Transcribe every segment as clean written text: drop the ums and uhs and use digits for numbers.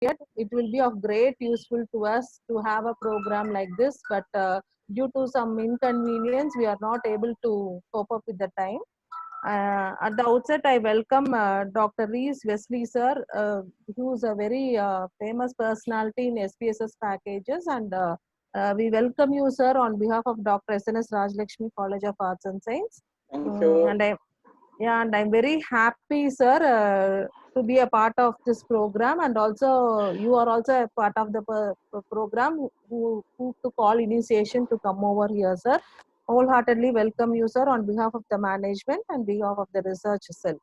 it will be of great useful to us to have a program like this, but due to some inconvenience, we are not able to cope up with the time. At the outset, I welcome Dr. Reeves, Wesley sir, who is a very famous personality in SPSS packages, and we welcome you, sir, on behalf of Dr.SNSRCAS College of Arts and Science. Thank you. And I'm very happy, sir, to be a part of this program, and also you are also a part of the program who took all initiation to come over here, sir. Wholeheartedly welcome you, sir, on behalf of the management and behalf of the research cell.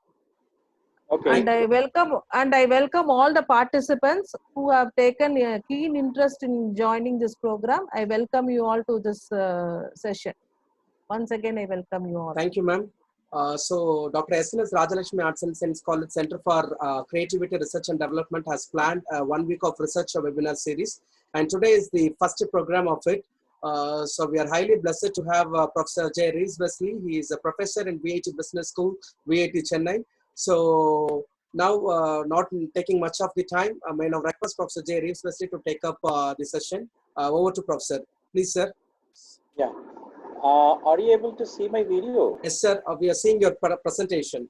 Okay. And I welcome all the participants who have taken a keen interest in joining this program. I welcome you all to this session. Once again, I welcome you all. Thank you, ma'am. So Dr.SNSRCAS Arts and Science College Center for Creativity Research and Development has planned 1 week of research webinar series, and today is the first program of it. So we are highly blessed to have Professor J. Reeves Wesley. He is a professor in VIT Business School, VIT Chennai. So now, not taking much of the time, I may now request Professor J. Reeves Wesley to take up the session. Over to Professor. Please, sir. Yeah. Are you able to see my video? Yes, sir. We are seeing your presentation.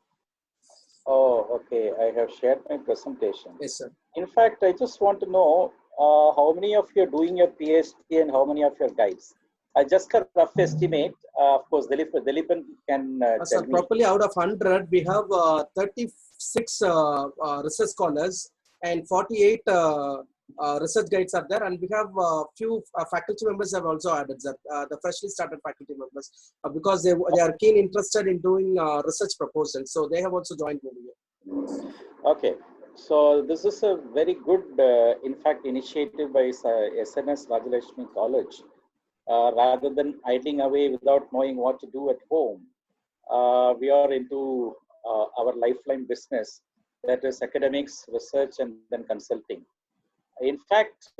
Oh, okay. I have shared my presentation. Yes, sir. In fact, I just want to know how many of you are doing your PhD and how many of your guys? Just a rough estimate. Of course, Dilipan can sir, tell me. Properly out of 100, we have 36 research scholars and 48 research guides are there, and we have few faculty members have also added, sir, the freshly started faculty members, because they are keen interested in doing research proposals, so they have also joined over here. Okay, so this is a very good, in fact, initiative by SNSRCAS College. Rather than idling away without knowing what to do at home, we are into our lifeline business, that is academics, research, and then consulting. In fact,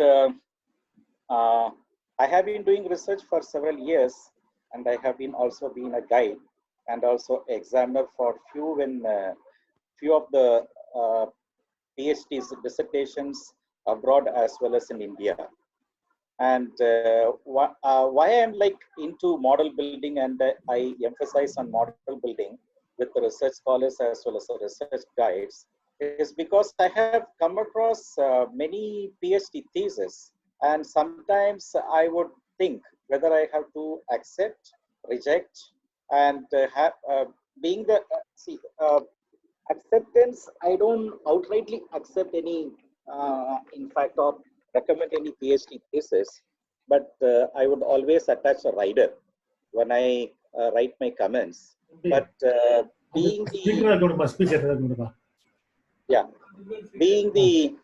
I have been doing research for several years, and I have been also been a guide and also examiner for few of the PhDs, dissertations abroad as well as in India. And why I am like into model building, and I emphasize on model building with the research scholars as well as the research guides, is because I have come across many PhD theses, and sometimes I would think whether I have to accept, reject, and being the acceptance, I don't outrightly accept any, in fact, or recommend any PhD thesis, but I would always attach a rider when I write my comments. But being the being the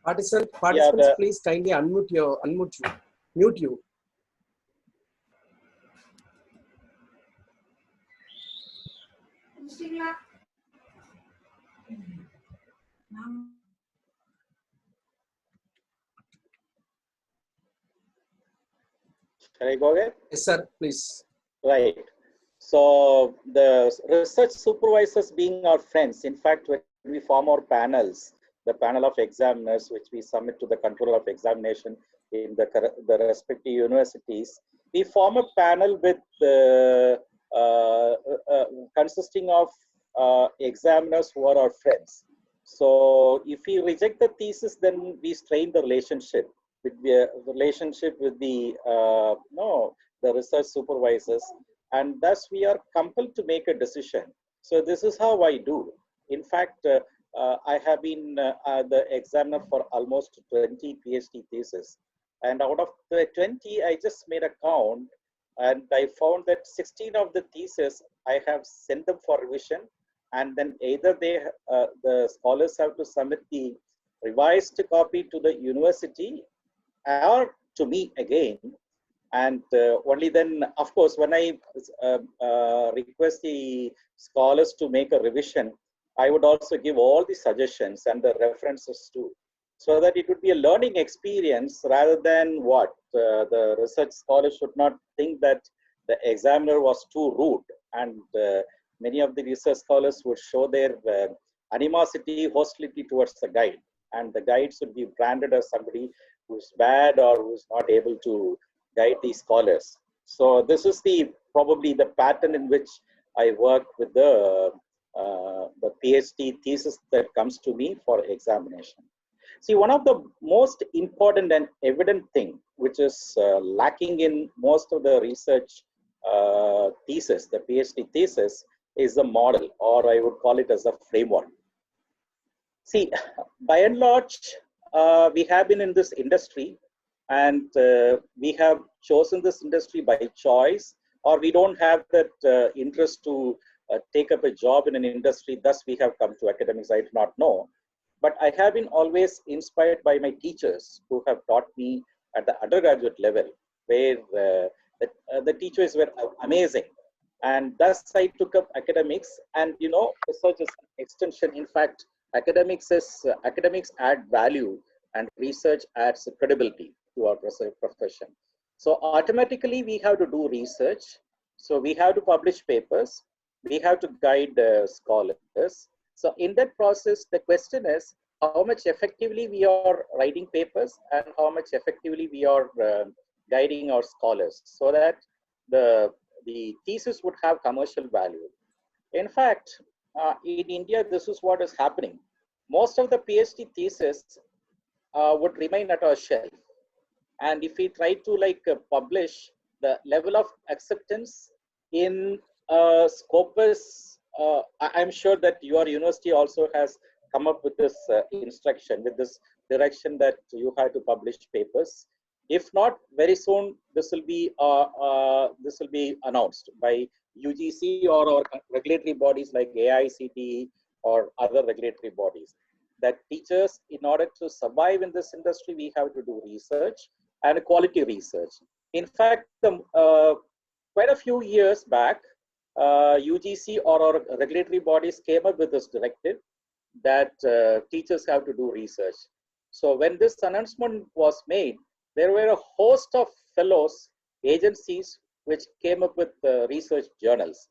participants, please kindly mute you. Shall I go ahead? Yes, sir, please. Right. So the research supervisors being our friends, in fact, when we form our panels, the panel of examiners, which we submit to the control of examination in the respective universities, we form a panel with consisting of examiners who are our friends. So if we reject the thesis, then we strain the relationship with the the research supervisors, and thus we are compelled to make a decision. So this is how I do. In fact, I have been the examiner for almost 20 PhD theses, and out of the 20, I just made a count, and I found that 16 of the theses I have sent them for revision, and then either the scholars have to submit the revised copy to the university or to me again. And only then, of course, when I request the scholars to make a revision, I would also give all the suggestions and the references too, so that it would be a learning experience rather than what the research scholars should not think that the examiner was too rude. And many of the research scholars would show their animosity, hostility towards the guide. And the guide should be branded as somebody who's bad or who's not able to guide these scholars. So this is probably the pattern in which I work with the PhD thesis that comes to me for examination. See, one of the most important and evident thing which is lacking in most of the research thesis, the PhD thesis, is the model, or I would call it as a framework. See, by and large, we have been in this industry, and we have chosen this industry by choice, or we don't have that interest to take up a job in an industry. Thus, we have come to academics. I do not know. But I have been always inspired by my teachers who have taught me at the undergraduate level, where the teachers were amazing. And thus I took up academics, and research is an extension. In fact, academics add value, and research adds credibility to our profession. So automatically we have to do research. So we have to publish papers. We have to guide scholars. So in that process, the question is how much effectively we are writing papers and how much effectively we are guiding our scholars, so that the thesis would have commercial value. In fact, in India, this is what is happening. Most of the PhD thesis would remain at our shelf. And if we try to publish, the level of acceptance in Scopus, I'm sure that your university also has come up with this instruction, with this direction that you have to publish papers. If not, very soon this will be announced by UGC or regulatory bodies like AICTE or other regulatory bodies, that teachers, in order to survive in this industry, we have to do research and quality research. In fact, quite a few years back, UGC or our regulatory bodies came up with this directive that teachers have to do research. So when this announcement was made, there were a host of fellows, agencies, which came up with research journals.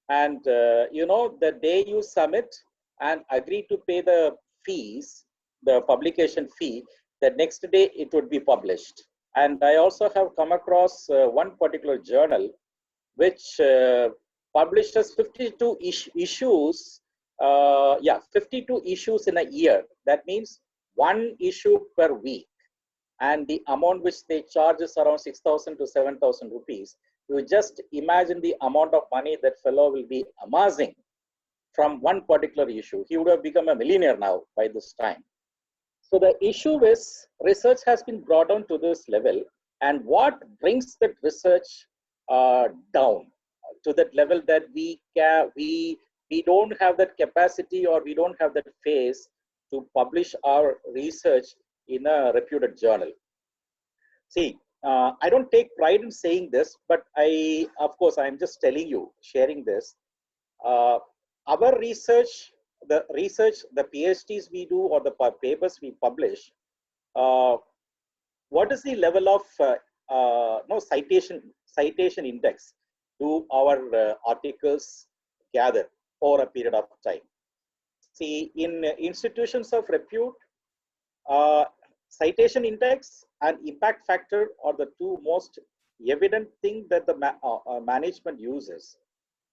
And the day you submit and agree to pay the fees, the publication fee, the next day it would be published. And I also have come across one particular journal which publishes 52 issues, 52 issues in a year. That means one issue per week. And the amount which they charge is around 6,000 to 7,000 rupees. You just imagine the amount of money that fellow will be amassing from one particular issue. He would have become a millionaire now by this time. So the issue is research has been brought down to this level, and what brings that research down to that level that we don't have that capacity, or we don't have that phase to publish our research in a reputed journal. See, I don't take pride in saying this, but of course, I'm just telling you, sharing this. Our research, the PhDs we do or the papers we publish, what is the level of citation index do our articles gather over a period of time? See, in institutions of repute, citation index and impact factor are the two most evident thing that the management uses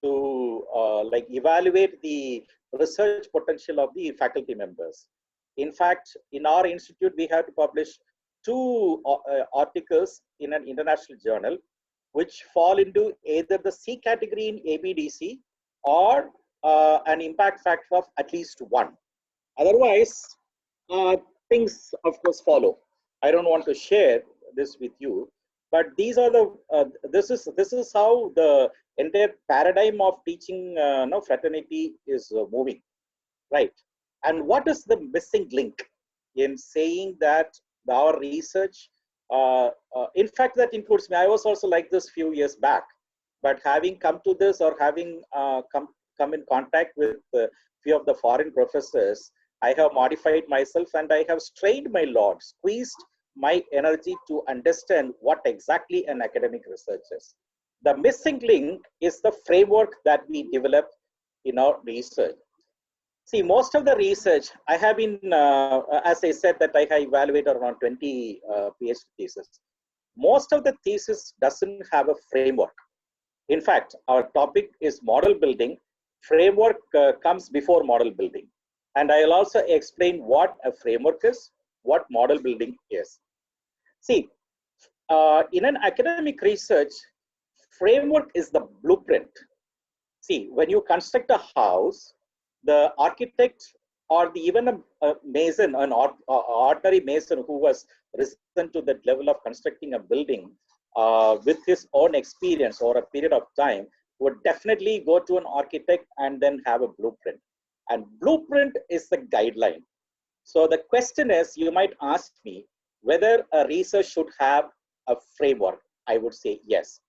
to evaluate the research potential of the faculty members. In fact, in our institute, we have to publish 2 articles in an international journal, which fall into either the C category in ABDC or an impact factor of at least 1. Otherwise, things of course follow. I don't want to share this with you, but these are the this is how the entire paradigm of teaching fraternity is moving, right? And what is the missing link in saying that our research, in fact, that includes me. I was also like this few years back, but having come to this, or having come in contact with a few of the foreign professors, I have modified myself, and I have strained my lot, squeezed my energy to understand what exactly an academic research is. The missing link is the framework that we develop in our research. See, most of the research I have been, as I said, that I have evaluated around 20 PhD theses. Most of the thesis doesn't have a framework. In fact, our topic is model building. Framework comes before model building. And I'll also explain what a framework is, what model building is. See, in an academic research, framework is the blueprint. See, when you construct a house, the architect or even a mason, an ordinary mason who was risen to that level of constructing a building with his own experience or a period of time would definitely go to an architect and then have a blueprint. And blueprint is the guideline. So the question is, you might ask me whether a research should have a framework. I would say yes.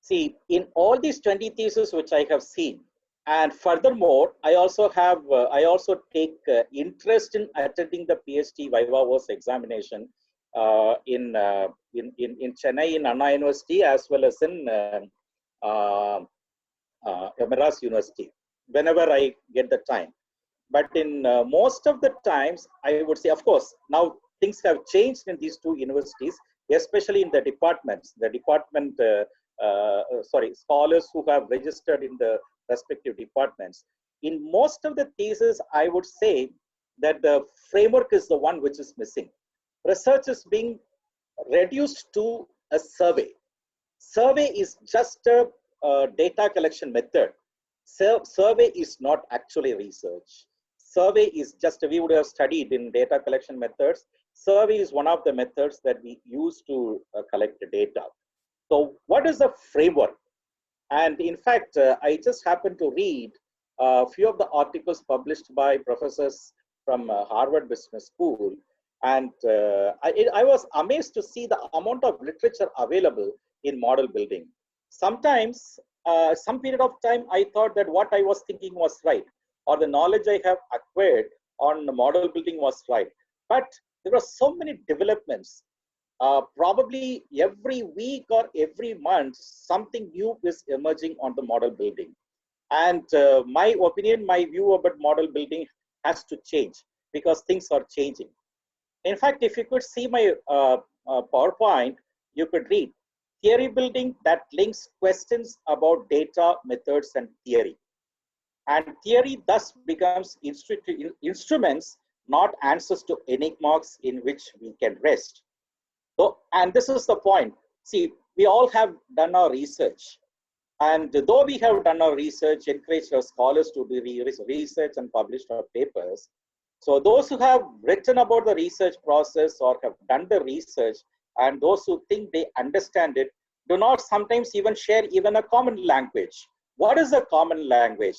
See, in all these 20 theses which I have seen, and furthermore, I also take interest in attending the PhD Viva Voce examination in Chennai in Anna University as well as in Madras University, whenever I get the time. But in most of the times, I would say, of course, now things have changed in these two universities, especially in the departments, scholars who have registered in the respective departments. In most of the theses, I would say that the framework is the one which is missing. Research is being reduced to a survey. Survey is just a data collection method. Survey is not actually research. Survey is just, we would have studied in data collection methods. Survey is one of the methods that we use to collect the data. So what is the framework? And in fact, I just happened to read a few of the articles published by professors from Harvard Business School. And I was amazed to see the amount of literature available in model building. Sometimes, some period of time, I thought that what I was thinking was right, or the knowledge I have acquired on the model building was right. But there were so many developments. Probably every week or every month, something new is emerging on the model building. And my opinion, my view about model building has to change because things are changing. In fact, if you could see my PowerPoint, you could read theory building that links questions about data, methods, and theory. And theory thus becomes instruments, not answers to enigmas in which we can rest. So, and this is the point. See, we all have done our research. And though we have done our research, encouraged our scholars to do research and published our papers, so those who have written about the research process or have done the research, and those who think they understand it, do not sometimes even share even a common language. What is a common language?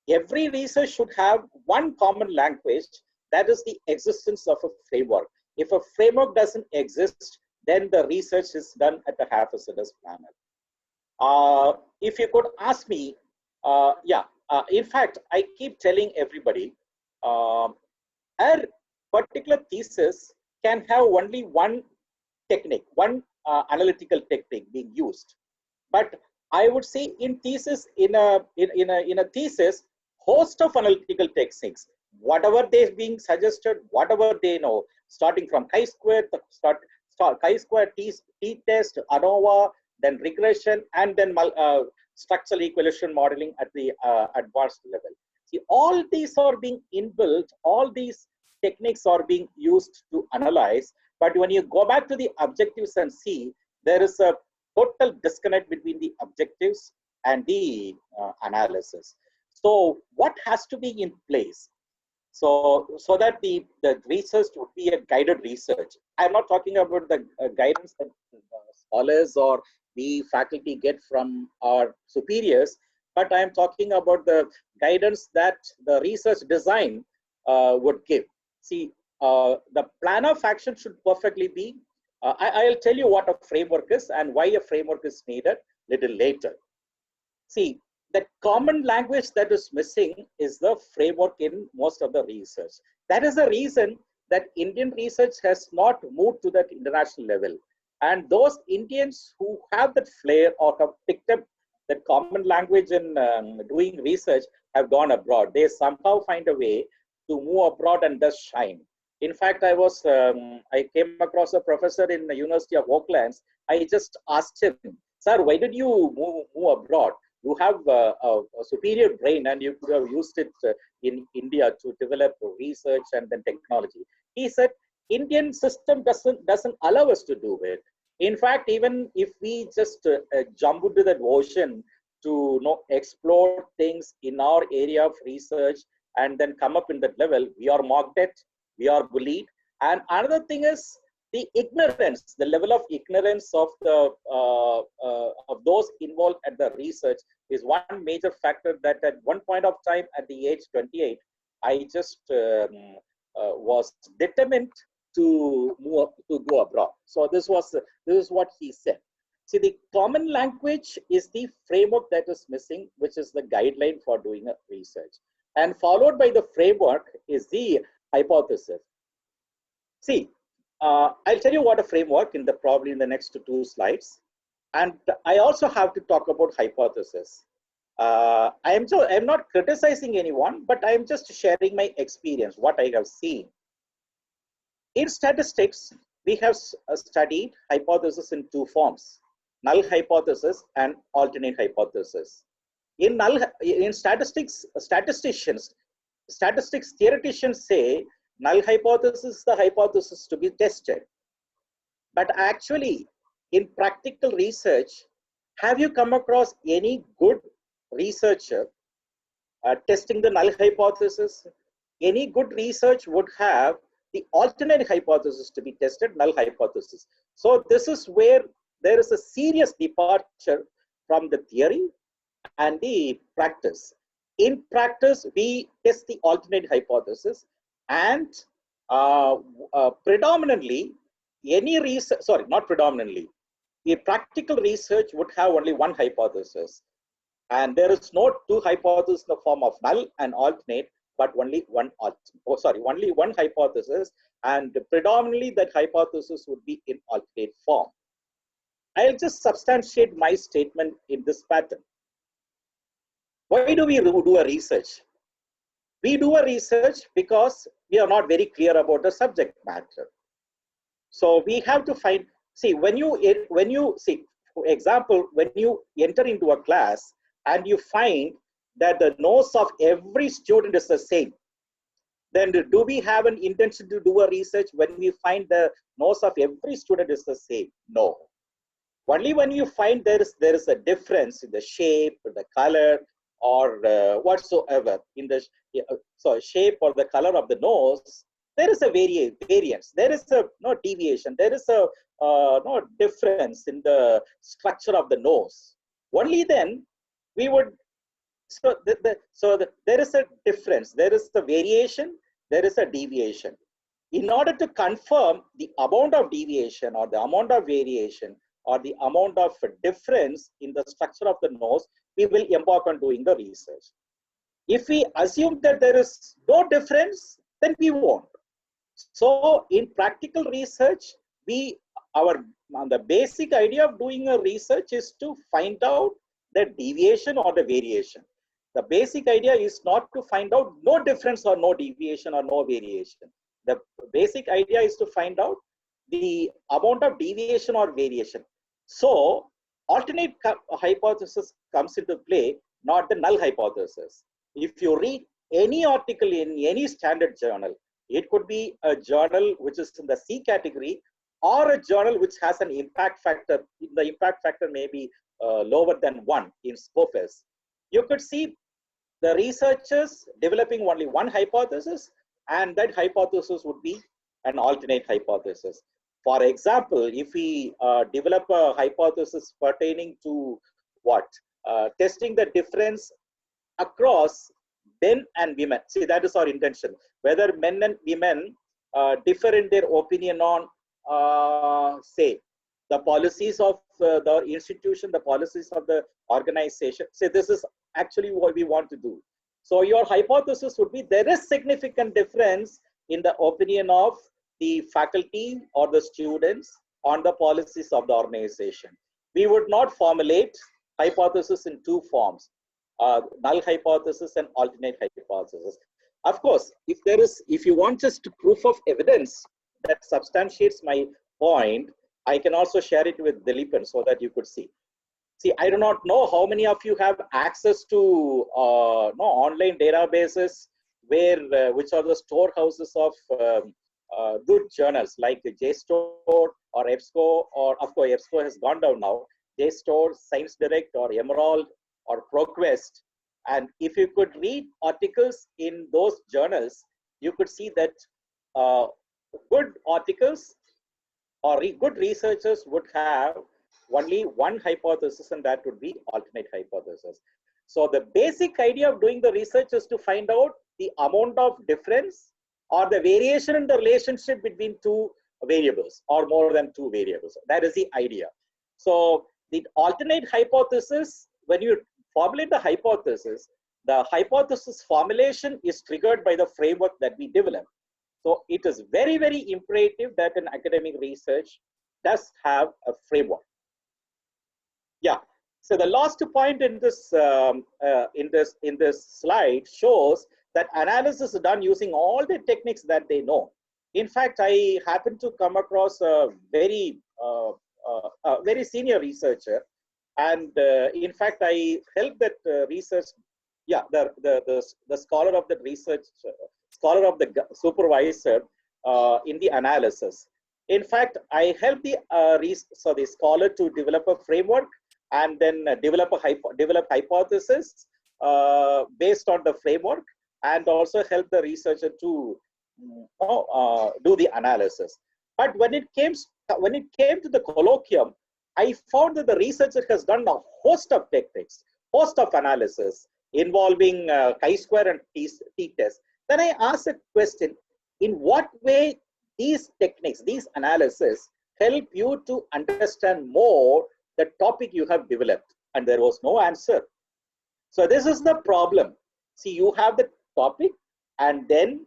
Every research should have one common language, that is the existence of a framework. If a framework doesn't exist, then the research is done at a half-assed manner. If you could ask me, in fact, I keep telling everybody, a particular thesis can have only one technique, one analytical technique being used. But I would say in thesis, in a thesis, host of analytical techniques, whatever they being suggested, whatever they know, starting from chi-square, chi-square t-test, ANOVA, then regression, and then structural equation modeling at the advanced level. See, all these are being inbuilt, all these techniques are being used to analyze, but when you go back to the objectives and see, there is a total disconnect between the objectives and the analysis. So what has to be in place? So that the research would be a guided research. I'm not talking about the guidance that scholars or the faculty get from our superiors, but I'm talking about the guidance that the research design would give. See, the plan of action should perfectly be, I'll tell you what a framework is and why a framework is needed little later. See, the common language that is missing is the framework in most of the research. That is the reason that Indian research has not moved to that international level. And those Indians who have that flair or have picked up that common language in doing research have gone abroad. They somehow find a way to move abroad and thus shine. In fact, I came across a professor in the University of Oaklands. I just asked him, sir, why did you move abroad? You have a superior brain and you could have used it in India to develop research and then technology. He said, Indian system doesn't allow us to do it. In fact, even if we just jump into that ocean to explore things in our area of research and then come up in that level, we are mocked at, we are bullied. And another thing is the ignorance, the level of ignorance of the of those involved at the research is one major factor that at one point of time at the age 28, I just was determined to go abroad. So this is what he said. See, the common language is the framework that is missing, which is the guideline for doing a research. And followed by the framework is the hypothesis. See, I'll tell you what a framework probably in the next 2 slides. And I also have to talk about hypothesis. I'm not criticizing anyone, but I'm just sharing my experience, what I have seen. In statistics, we have studied hypothesis in 2 forms, null hypothesis and alternate hypothesis. In statistics, theoreticians say null hypothesis is the hypothesis to be tested. But actually, in practical research, have you come across any good researcher testing the null hypothesis? Any good research would have the alternate hypothesis to be tested, null hypothesis. So this is where there is a serious departure from the theory and the practice. In practice, we test the alternate hypothesis, and predominantly, any research, sorry, not predominantly, a practical research would have only one hypothesis. And there is no 2 hypotheses in the form of null and alternate, but only one hypothesis, and predominantly that hypothesis would be in alternate form. I'll just substantiate my statement in this pattern. Why do we do a research? We do a research because we are not very clear about the subject matter. So we have to find, see, when you see, for example, when you enter into a class and you find that the nose of every student is the same, then do we have an intention to do a research when we find the nose of every student is the same? No. Only when you find there is a difference in the shape, the color, or whatsoever in the shape or the color of the nose, there is a variance. There is no deviation. There is a no difference in the structure of the nose. Only then we would. There is a difference. There is a variation. There is a deviation. In order to confirm the amount of deviation or the amount of variation or the amount of difference in the structure of the nose, we will embark on doing the research. If we assume that there is no difference, then we won't. So in practical research, the basic idea of doing a research is to find out the deviation or the variation. The basic idea is not to find out no difference or no deviation or no variation. The basic idea is to find out the amount of deviation or variation. So alternate hypothesis comes into play, not the null hypothesis. If you read any article in any standard journal, it could be a journal which is in the C category or a journal which has an impact factor. The impact factor may be lower than 1 in Scopus. You could see the researchers developing only one hypothesis, and that hypothesis would be an alternate hypothesis. For example, if we develop a hypothesis pertaining to what? Testing the difference across men and women. See, that is our intention. Whether men and women differ in their opinion on, say, the policies of the institution, the policies of the organization. Say, this is actually what we want to do. So your hypothesis would be there is significant difference in the opinion of the faculty or the students on the policies of the organization. We would not formulate hypothesis in 2 forms. null hypothesis and alternate hypothesis. Of course, if you want just proof of evidence that substantiates my point, I can also share it with Dileepan so that you could see. See, I do not know how many of you have access to online databases where which are the storehouses of good journals like JSTOR or EBSCO, or of course EBSCO has gone down now, JSTOR, Science Direct or Emerald or ProQuest. And if you could read articles in those journals, you could see that good articles or good researchers would have only one hypothesis, and that would be alternate hypothesis. So the basic idea of doing the research is to find out the amount of difference or the variation in the relationship between two variables or more than two variables. That is the idea. So the alternate hypothesis, when you formulate the hypothesis formulation is triggered by the framework that we develop. So it is very, very imperative that an academic research does have a framework. Yeah. So the last point in this slide shows that analysis is done using all the techniques that they know. In fact, I happened to come across a very senior researcher, and in fact, I helped that research. Yeah, the scholar of the research, scholar of the supervisor in the analysis. In fact, I helped the scholar to develop a framework and then develop hypothesis based on the framework, and also help the researcher to do the analysis. But when it came to the colloquium, I found that the researcher has done a host of techniques, host of analysis involving chi-square and t-test. Then I asked a question: in what way these techniques, these analysis, help you to understand more the topic you have developed? And there was no answer. So this is the problem. See, you have the topic, and then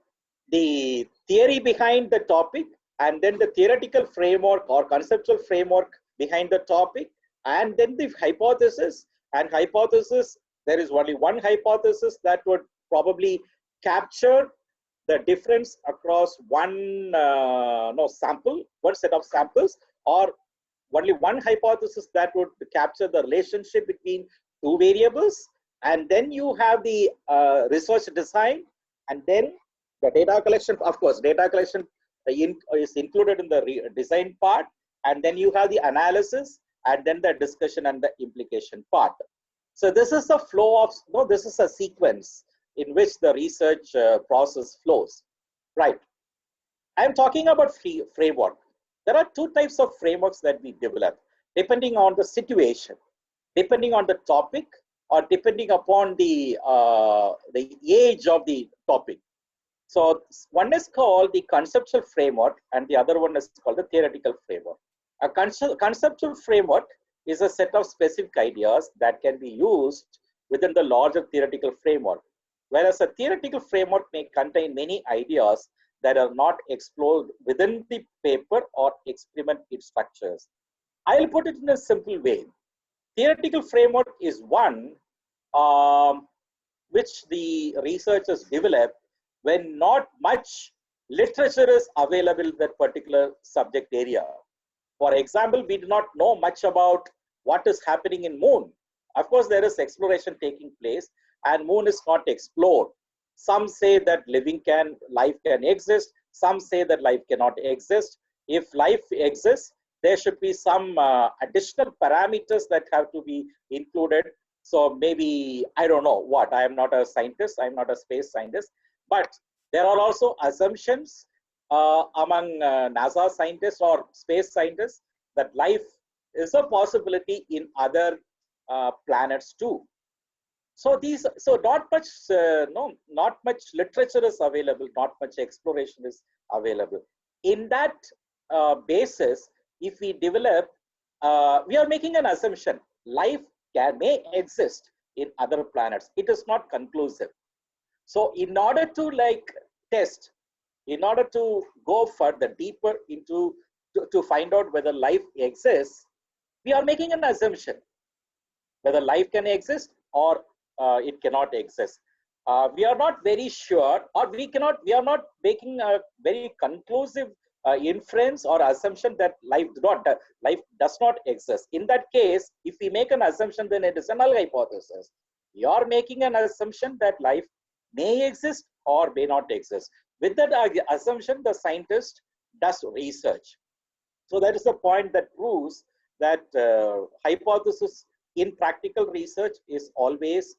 the theory behind the topic, and then the theoretical framework or conceptual framework behind the topic, and then the hypothesis. And hypothesis, there is only one hypothesis that would probably capture the difference across one set of samples, or only one hypothesis that would capture the relationship between two variables. And then you have the research design, and then the data collection. Of course, data collection is included in the design part, and then you have the analysis, and then the discussion and the implication part. So this is the flow of, this is a sequence in which the research process flows, right? I'm talking about framework. There are two types of frameworks that we develop, depending on the situation, depending on the topic, or depending upon the age of the topic. So one is called the conceptual framework, and the other one is called the theoretical framework. A conceptual framework is a set of specific ideas that can be used within the larger theoretical framework, whereas a theoretical framework may contain many ideas that are not explored within the paper or experiment its structures. I'll put it in a simple way. Theoretical framework is one which the researchers develop when not much literature is available in that particular subject area. For example, we do not know much about what is happening in moon. Of course, there is exploration taking place, and moon is not explored. Some say that life can exist. Some say that life cannot exist. If life exists, there should be some additional parameters that have to be included. So maybe, I don't know what, I am not a scientist, I'm not a space scientist, but there are also assumptions among NASA scientists or space scientists that life is a possibility in other planets too. So not much literature is available, not much exploration is available. In that basis, if we develop, we are making an assumption: life may exist in other planets. It is not conclusive. So in order to test, in order to go further deeper into to find out whether life exists, we are making an assumption whether life can exist, or it cannot exist. We are not very sure, or we are not making a very conclusive inference or assumption that life does not exist. In that case, if we make an assumption, then it is a null hypothesis. You are making an assumption that life may exist or may not exist. With that assumption, the scientist does research. So that is the point that proves that hypothesis in practical research is always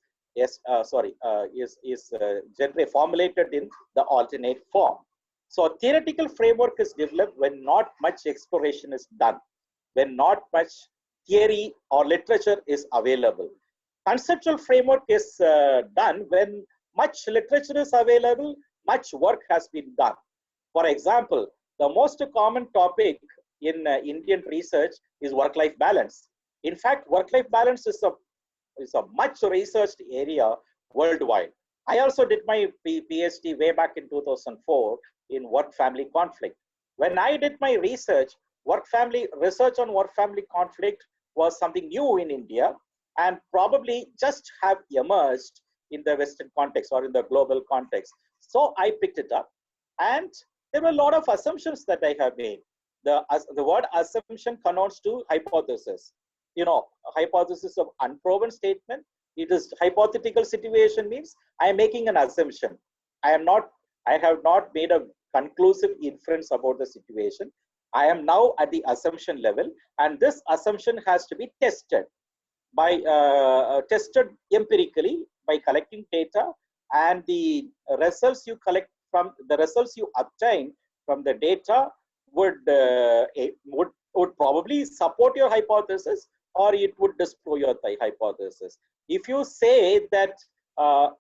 generally formulated in the alternate form. So theoretical framework is developed when not much exploration is done, when not much theory or literature is available. Conceptual framework is done when much literature is available, much work has been done. For example, the most common topic in Indian research is work-life balance. In fact, work-life balance is a much researched area worldwide. I also did my PhD way back in 2004 in work-family conflict. When I did my research on work-family conflict was something new in India and probably just have emerged in the Western context or in the global context. So I picked it up, and there were a lot of assumptions that I have made. The word assumption connotes to hypothesis. You know, hypothesis of unproven statement. It is hypothetical situation means I am making an assumption. I have not made a conclusive inference about the situation. I am now at the assumption level, and this assumption has to be tested tested empirically by collecting data, and the results you obtain from the data would probably support your hypothesis, or it would disprove your hypothesis. If you say that,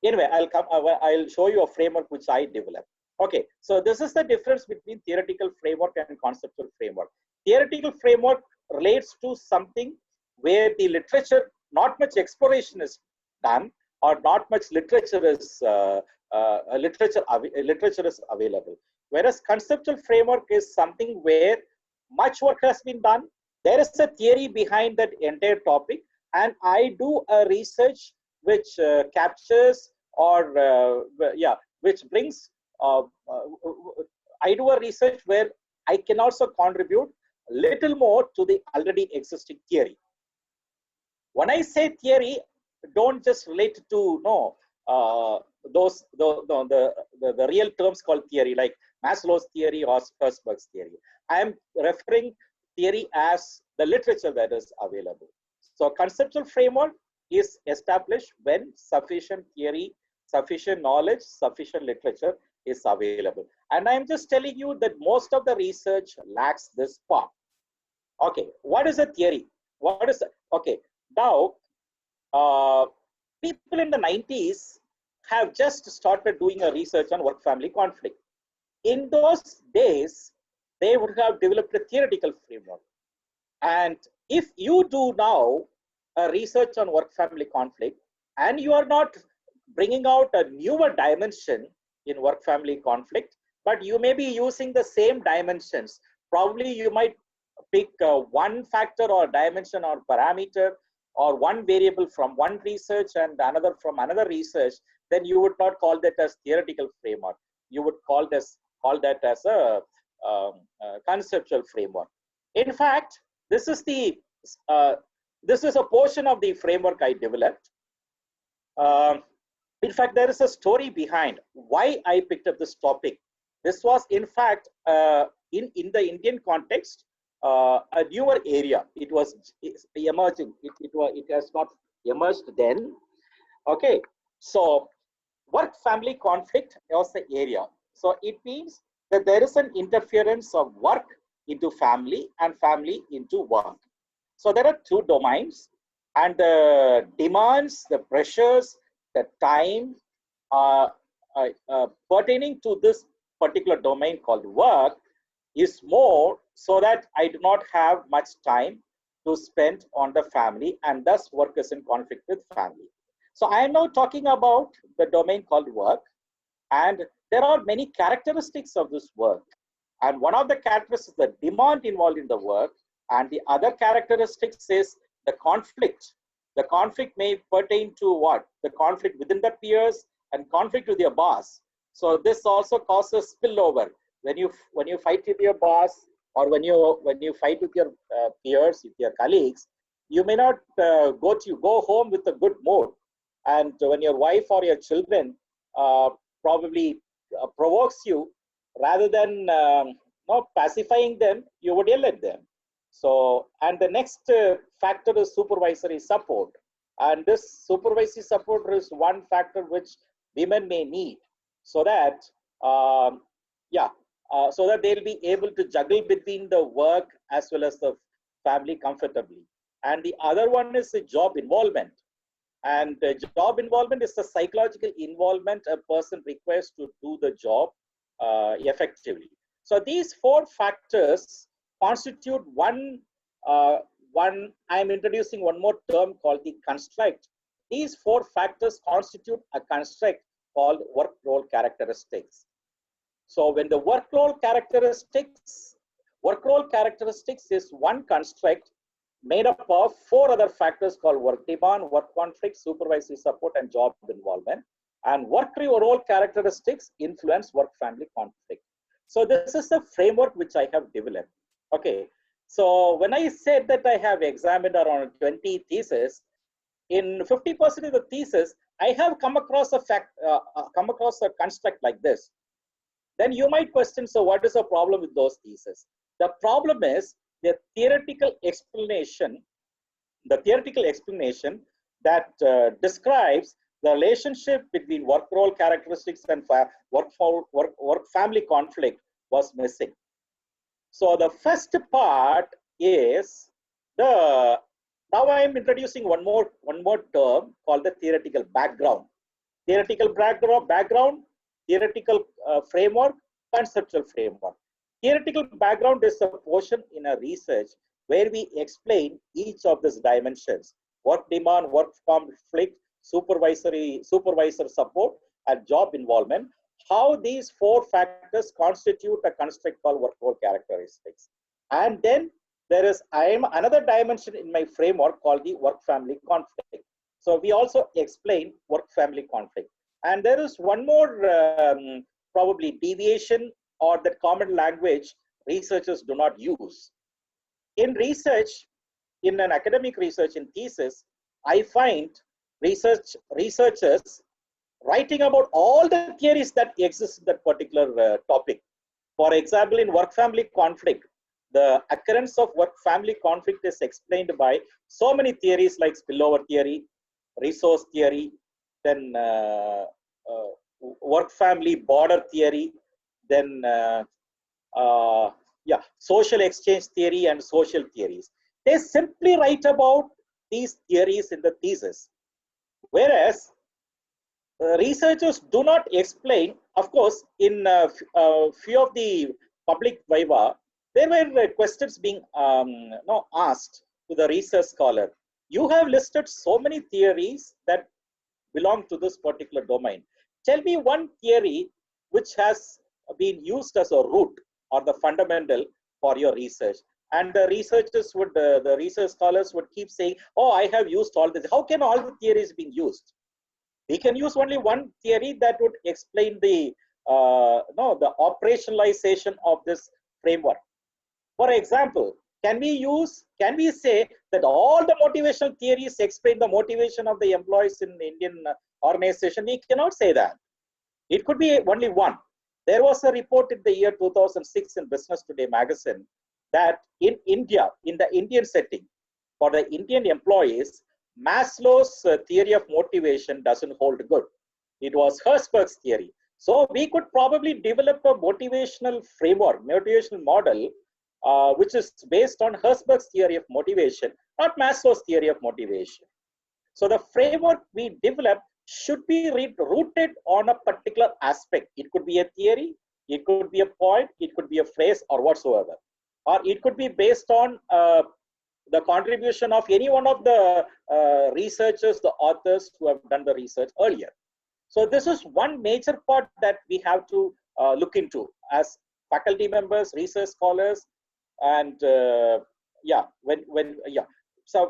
anyway, I'll show you a framework which I developed. Okay, so this is the difference between theoretical framework and conceptual framework. Theoretical framework relates to something where the literature, not much exploration is done, or not much literature is available. Whereas conceptual framework is something where much work has been done. There is a theory behind that entire topic, and I do a research which captures or which brings. I do a research where I can also contribute a little more to the already existing theory. When I say theory, don't just relate to the real terms called theory, like Maslow's theory or Herzberg's theory. I am referring theory as the literature that is available. So conceptual framework is established when sufficient theory, sufficient knowledge, sufficient literature is available. And I'm just telling you that most of the research lacks this part. Okay, what is a theory? What is it? Okay, now people in the 90s have just started doing a research on work-family conflict. In those days, they would have developed a theoretical framework. And if you do now a research on work-family conflict, and you are not bringing out a newer dimension in work-family conflict, but you may be using the same dimensions. Probably you might pick one factor or dimension or parameter or one variable from one research and another from another research, then you would not call that as theoretical framework. You would call that as a conceptual framework. In fact, this is a portion of the framework I developed. In fact, there is a story behind why I picked up this topic. This was, in fact, in the Indian context, a newer area. It was emerging. It has not emerged then. Okay, so work-family conflict was the area. So it means that there is an interference of work into family and family into work. So there are two domains, and the demands, the pressures, the time pertaining to this particular domain called work is more, so that I do not have much time to spend on the family, and thus work is in conflict with family. So I am now talking about the domain called work, and there are many characteristics of this work. And one of the characteristics is the demand involved in the work, and the other characteristics is the conflict The conflict may pertain to what? The conflict within the peers and conflict with your boss. So this also causes spillover. When you fight with your boss, or when you fight with your peers, with your colleagues, you may not go home with a good mood. And when your wife or your children probably provokes you, rather than pacifying them, you would yell at them. So, and the next factor is supervisory support. And this supervisory support is one factor which women may need, so that, so that they'll be able to juggle between the work as well as the family comfortably. And the other one is the job involvement. And job involvement is the psychological involvement a person requires to do the job effectively. So these four factors constitute I'm introducing one more term called the construct. These four factors constitute a construct called work role characteristics. So when the work role characteristics is one construct made up of four other factors called work demand, work conflict, supervisory support, and job involvement. And work role characteristics influence work family conflict. So this is the framework which I have developed. Okay. So when I said that I have examined around 20 theses, in 50% of the thesis, I have come across a construct like this. Then you might question, so what is the problem with those theses? The problem is the theoretical explanation that describes the relationship between work role characteristics and work family conflict was missing. So the first part is now I am introducing one more term called the theoretical background. Theoretical background, theoretical framework, conceptual framework. Theoretical background is a portion in a research where we explain each of these dimensions: work demand, work conflict, supervisor support, and job involvement. How these four factors constitute a construct called work role characteristics. And then there is another dimension in my framework called the work family conflict. So we also explain work family conflict. And there is one more probably deviation or that common language researchers do not use. In research, in an academic research, in thesis, I find researchers writing about all the theories that exist in that particular topic. For example, in work family conflict, the occurrence of work family conflict is explained by so many theories like spillover theory, resource theory, then work family border theory, then social exchange theory and social theories. They simply write about these theories in the thesis. Whereas researchers do not explain. Of course, in few of the public viva, there were questions being asked to the research scholar. You have listed so many theories that belong to this particular domain. Tell me one theory which has been used as a root or the fundamental for your research. And the researchers would, the research scholars would keep saying, oh, I have used all this. How can all the theories be used? We can use only one theory that would explain the operationalization of this framework. For example, can we say that all the motivational theories explain the motivation of the employees in Indian organization? We cannot say that. It could be only one. There was a report in the year 2006 in Business Today magazine that in India, in the Indian setting, for the Indian employees, Maslow's theory of motivation doesn't hold good. It was Herzberg's theory. So we could probably develop a motivational framework, motivational model, which is based on Herzberg's theory of motivation, not Maslow's theory of motivation. So the framework we develop should be rooted on a particular aspect. It could be a theory, it could be a point, it could be a phrase or whatsoever. Or it could be based on the contribution of any one of the researchers, the authors who have done the research earlier. So this is one major part that we have to look into as faculty members, research scholars, and so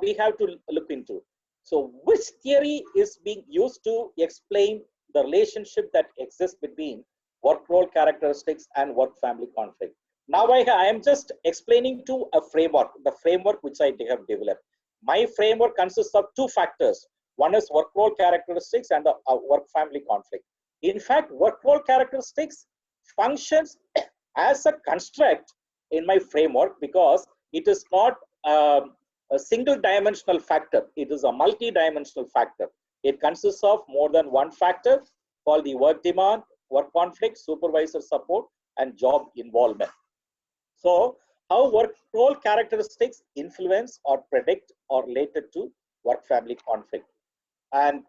we have to look into. So which theory is being used to explain the relationship that exists between work role characteristics and work family conflict? Now I am just explaining to a framework, the framework which I have developed. My framework consists of two factors. One is work role characteristics and the work family conflict. In fact, work role characteristics functions as a construct in my framework because it is not a single dimensional factor. It is a multi-dimensional factor. It consists of more than one factor called the work demand, work conflict, supervisor support, and job involvement. So how work role characteristics influence or predict or related to work family conflict. And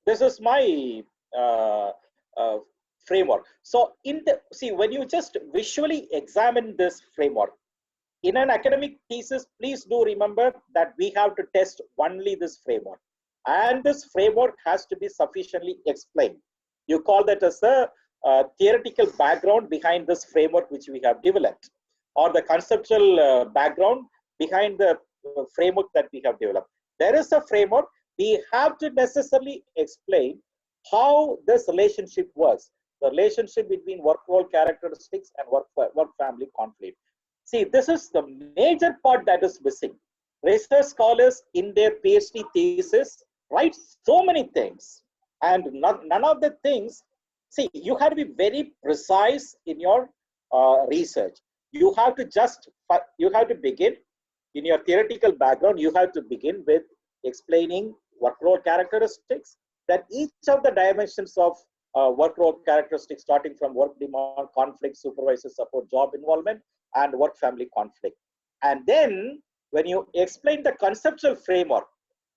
this is my framework. So when you just visually examine this framework, in an academic thesis, please do remember that we have to test only this framework. And this framework has to be sufficiently explained. You call that as a theoretical background behind this framework which we have developed, or the conceptual background behind the framework that we have developed. There is a framework. We have to necessarily explain how this relationship works, the relationship between work role characteristics and work family conflict. See, this is the major part that is missing. Research scholars in their PhD thesis write so many things, and none of the things. See, you have to be very precise in your research. You have to begin in your theoretical background. You have to begin with explaining work role characteristics, that each of the dimensions of work role characteristics, starting from work demand, conflict, supervisor support, job involvement, and work family conflict. And then when you explain the conceptual framework,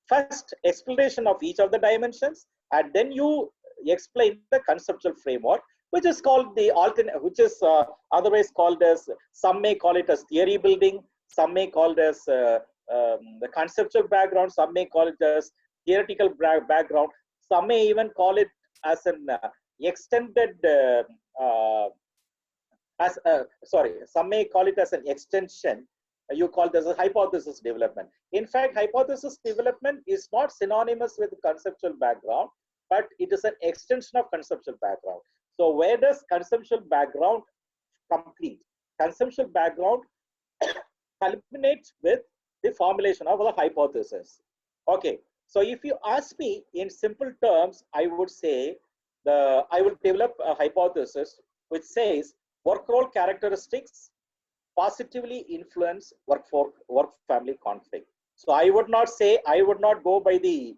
first explanation of each of the dimensions, and then you explain the conceptual framework, which is called the alternate, which is otherwise called as, some may call it as theory building, some may call it as the conceptual background, some may call it as theoretical background, some may even call it as an extended some may call it as an extension. You call this a hypothesis development. In fact, hypothesis development is not synonymous with conceptual background, but it is an extension of conceptual background. So where does conceptual background complete? Conceptual background culminates with the formulation of the hypothesis. Okay, so if you ask me in simple terms, I would say I would develop a hypothesis which says work role characteristics positively influence work family conflict. So I would not go by the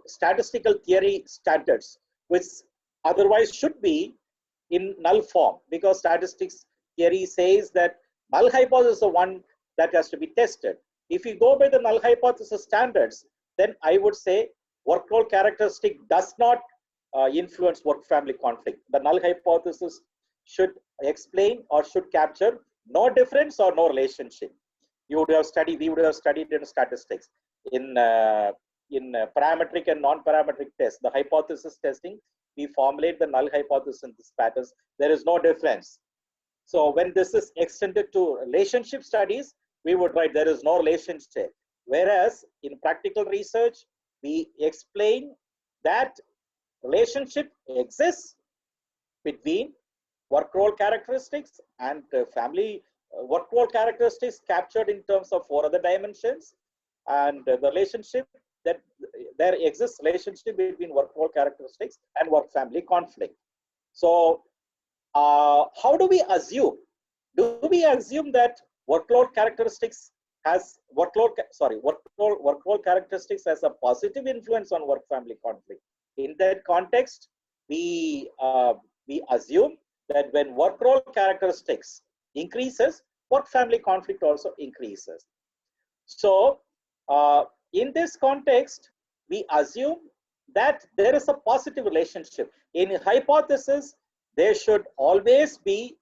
statistical theory standards, which otherwise should be in null form, because statistics theory says that null hypothesis is the one that has to be tested. If you go by the null hypothesis standards, then I would say work role characteristic does not influence work family conflict. The null hypothesis should explain or should capture no difference or no relationship. We would have studied in statistics in parametric and non-parametric tests. The hypothesis testing, we formulate the null hypothesis in this pattern. There is no difference. So when this is extended to relationship studies, we would write there is no relationship. Whereas in practical research, we explain that relationship exists between work role characteristics and family work role characteristics captured in terms of 4 other dimensions, and the relationship that there exists relationship between work role characteristics and work family conflict. So how do we assume? Do we assume that workload characteristics has workload characteristics has a positive influence on work family conflict? In that context, we assume that when work role characteristics increases, work family conflict also increases. So in this context, we assume that there is a positive relationship. In hypothesis, there should always be,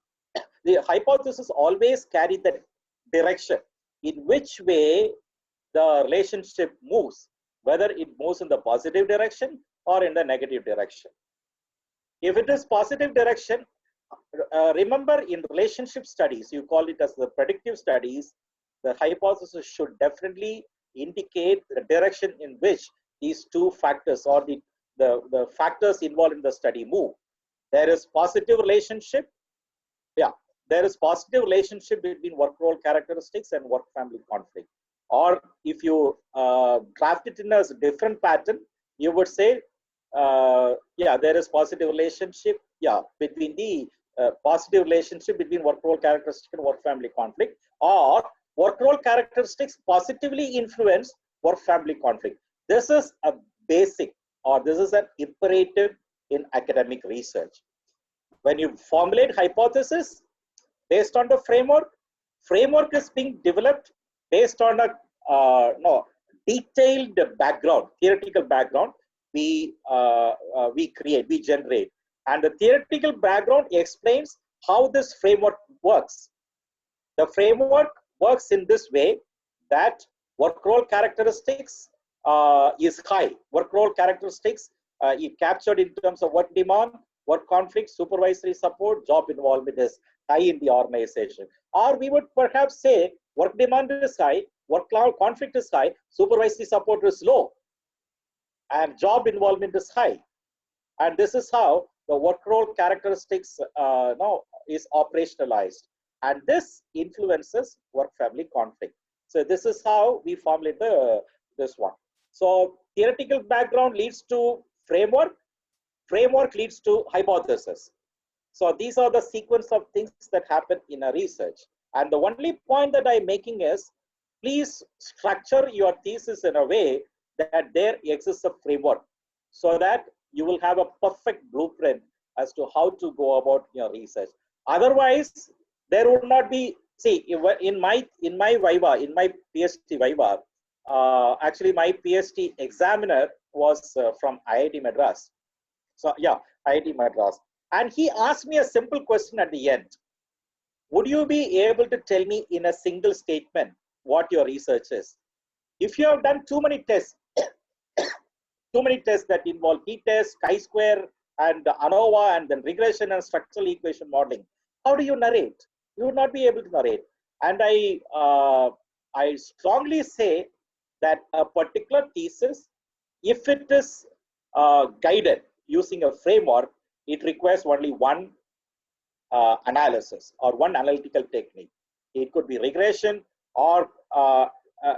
the hypothesis always carry the direction in which way the relationship moves, whether it moves in the positive direction or in the negative direction. If it is positive direction, remember in relationship studies, you call it as the predictive studies, the hypothesis should definitely indicate the direction in which these two factors or the factors involved in the study move. There is positive relationship. Yeah, there is positive relationship between work role characteristics and work family conflict. Or if you draft it in a different pattern, you would say, yeah, there is positive relationship, yeah, between the positive relationship between work role characteristics and work family conflict, or work role characteristics positively influence work family conflict. This is a basic, or this is an imperative in academic research. When you formulate hypothesis based on the framework is being developed based on a detailed background, theoretical background we generate. And the theoretical background explains how this framework works. The framework works in this way that work role characteristics is high. Work role characteristics is captured in terms of work demand, work conflict, supervisory support, job involvement is high in the organization. Or we would perhaps say work demand is high, work conflict is high, supervisory support is low, and job involvement is high. And this is how the work role characteristics is operationalized. And this influences work family conflict. So this is how we formulate this one. So theoretical background leads to framework, framework leads to hypothesis. So these are the sequence of things that happen in a research. And the only point that I'm making is, please structure your thesis in a way that there exists a framework, so that you will have a perfect blueprint as to how to go about your research. Otherwise, there would not be, see, in my Viva, in my PhD Viva, actually my PhD examiner was from IIT Madras. So yeah, IIT Madras. And he asked me a simple question at the end. Would you be able to tell me in a single statement what your research is? If you have done too many tests, too many tests that involve t-test, chi-square, and ANOVA, and then regression and structural equation modeling, how do you narrate? You would not be able to narrate. And I strongly say that a particular thesis, if it is guided using a framework, it requires only one analysis or one analytical technique. It could be regression, or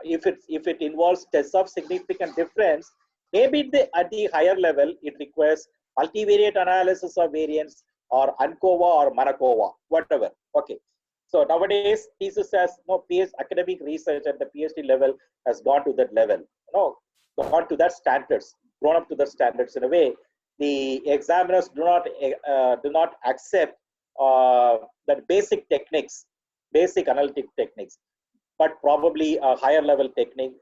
if it involves tests of significant difference, maybe at the higher level, it requires multivariate analysis of variance, or ANCOVA or MANACOVA, whatever. Okay. So nowadays, thesis has academic research at the PhD level has gone to that level, gone to that standards, grown up to the standards in a way. The examiners do not accept that basic techniques, basic analytic techniques, but probably a higher level technique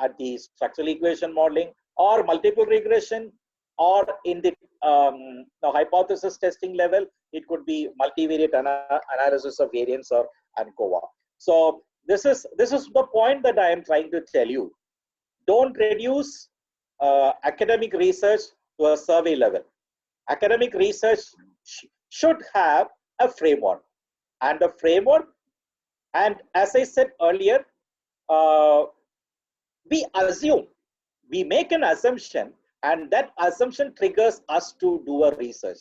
at the structural equation modeling, or multiple regression, or in the hypothesis testing level, it could be multivariate analysis of variance or ANCOVA. So this is the point that I am trying to tell you. Don't reduce academic research to a survey level. Academic research should have a framework, and the framework, and as I said earlier, we make an assumption, and that assumption triggers us to do a research.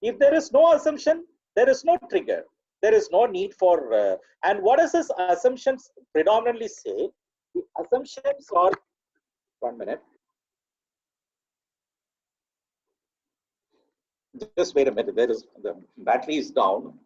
If there is no assumption, there is no trigger. There is no need for, and what does this assumptions predominantly say? The assumptions are, 1 minute. Just wait a minute, the battery is down.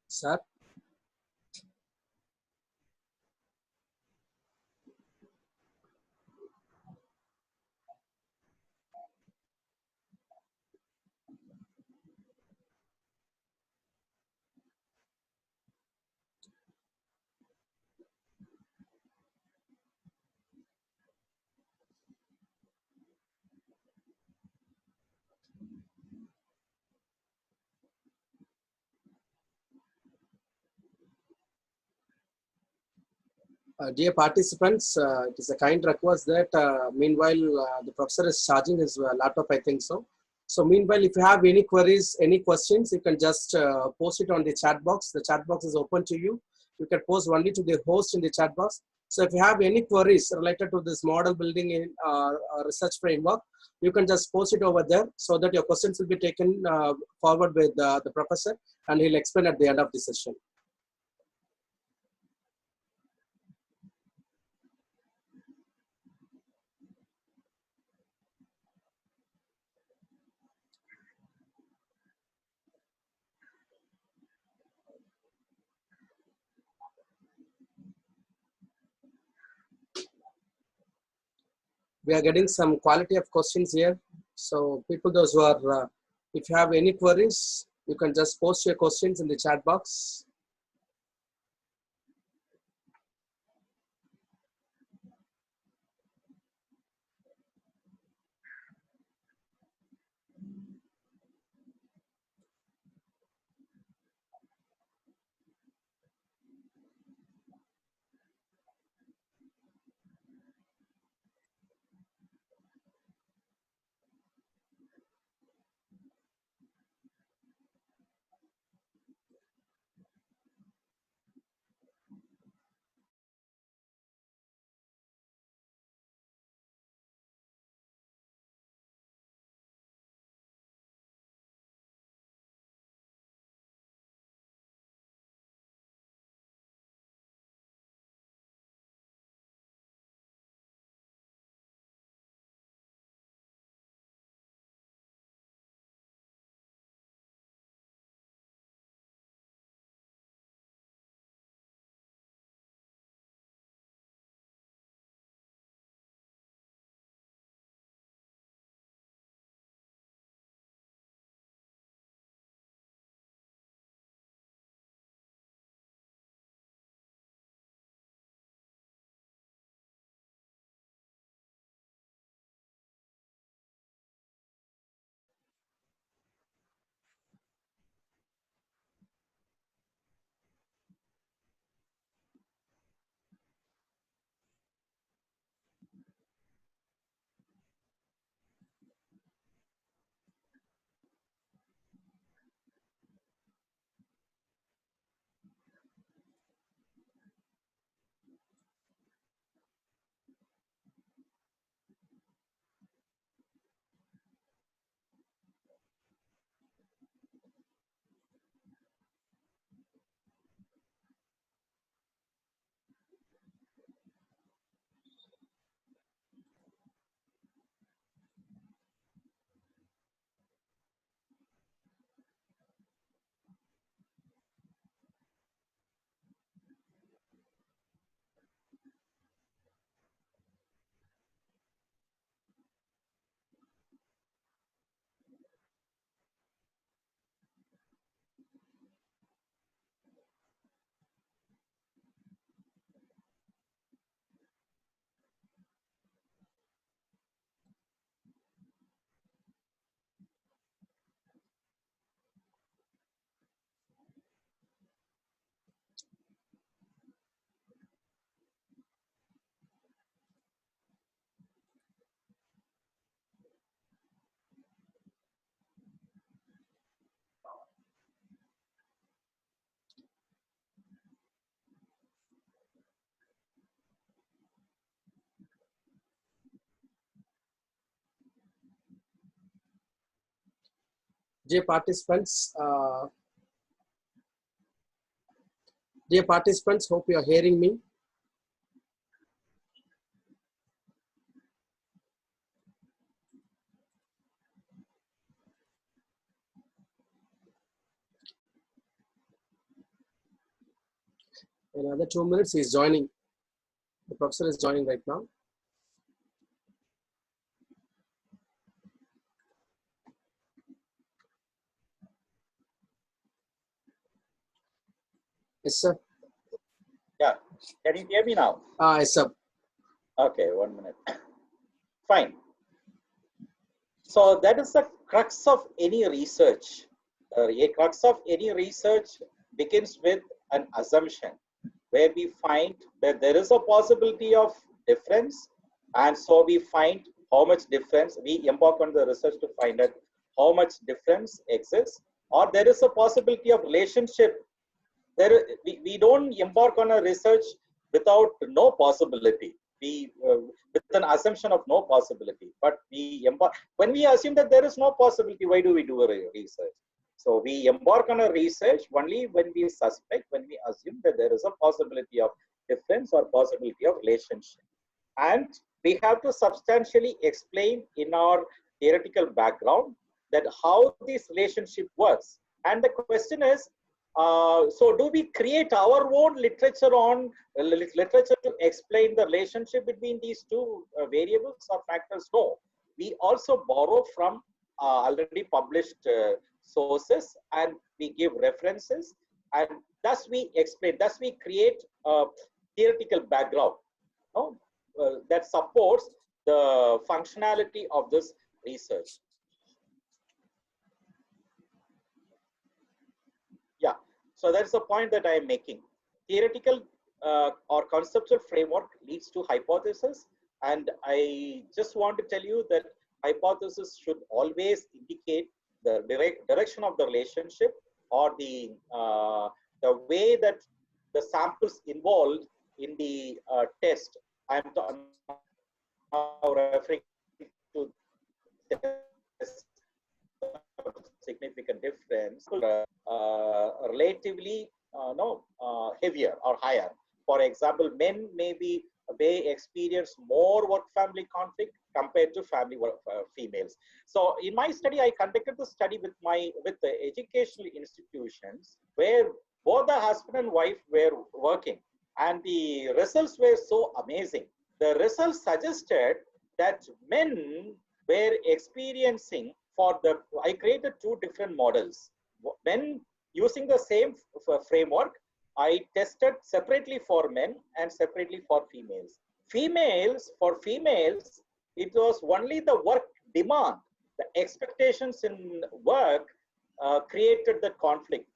Sir? Dear participants, it is a kind request that meanwhile the professor is charging his laptop, I think so. So meanwhile, if you have any queries, any questions, you can just post it on the chat box. The chat box is open to you. You can post only to the host in the chat box. So if you have any queries related to this model building in research framework, you can just post it over there so that your questions will be taken forward with the professor, and he'll explain at the end of the session. We are getting some quality of questions here. So people, those who are, if you have any queries, you can just post your questions in the chat box. Dear participants, hope you are hearing me. In another 2 minutes, he's joining. The professor is joining right now. Yes, sir. Yeah. Can you hear me now? Yes, sir. Okay, 1 minute. Fine. So that is the crux of any research. A crux of any research begins with an assumption. where we find that there is a possibility of difference, and so we find how much difference, we embark on the research to find out how much difference exists, or there is a possibility of relationship. We don't embark on a research without no possibility. With an assumption of no possibility, but we embark, when we assume that there is no possibility, why do we do a research? So we embark on a research only when we suspect, when we assume that there is a possibility of difference or possibility of relationship. And we have to substantially explain in our theoretical background that how this relationship works. And the question is, so do we create our own literature to explain the relationship between these two variables or factors? No. We also borrow from already published sources, and we give references, and thus we explain, thus we create a theoretical background, no? That supports the functionality of this research. Yeah, so that's the point that I am making. Theoretical or conceptual framework leads to hypothesis, and I just want to tell you that hypothesis should always indicate the direction of the relationship, or the way that the samples involved in the test. I'm now referring to significant difference, relatively heavier or higher. For example, men may experience more work-family conflict compared to females. So in my study, I conducted the study with the educational institutions where both the husband and wife were working, and the results were so amazing. The results suggested that men were experiencing, I created two different models. When using the same framework, I tested separately for men and separately for females. For females, it was only the work demand, the expectations in work created the conflict.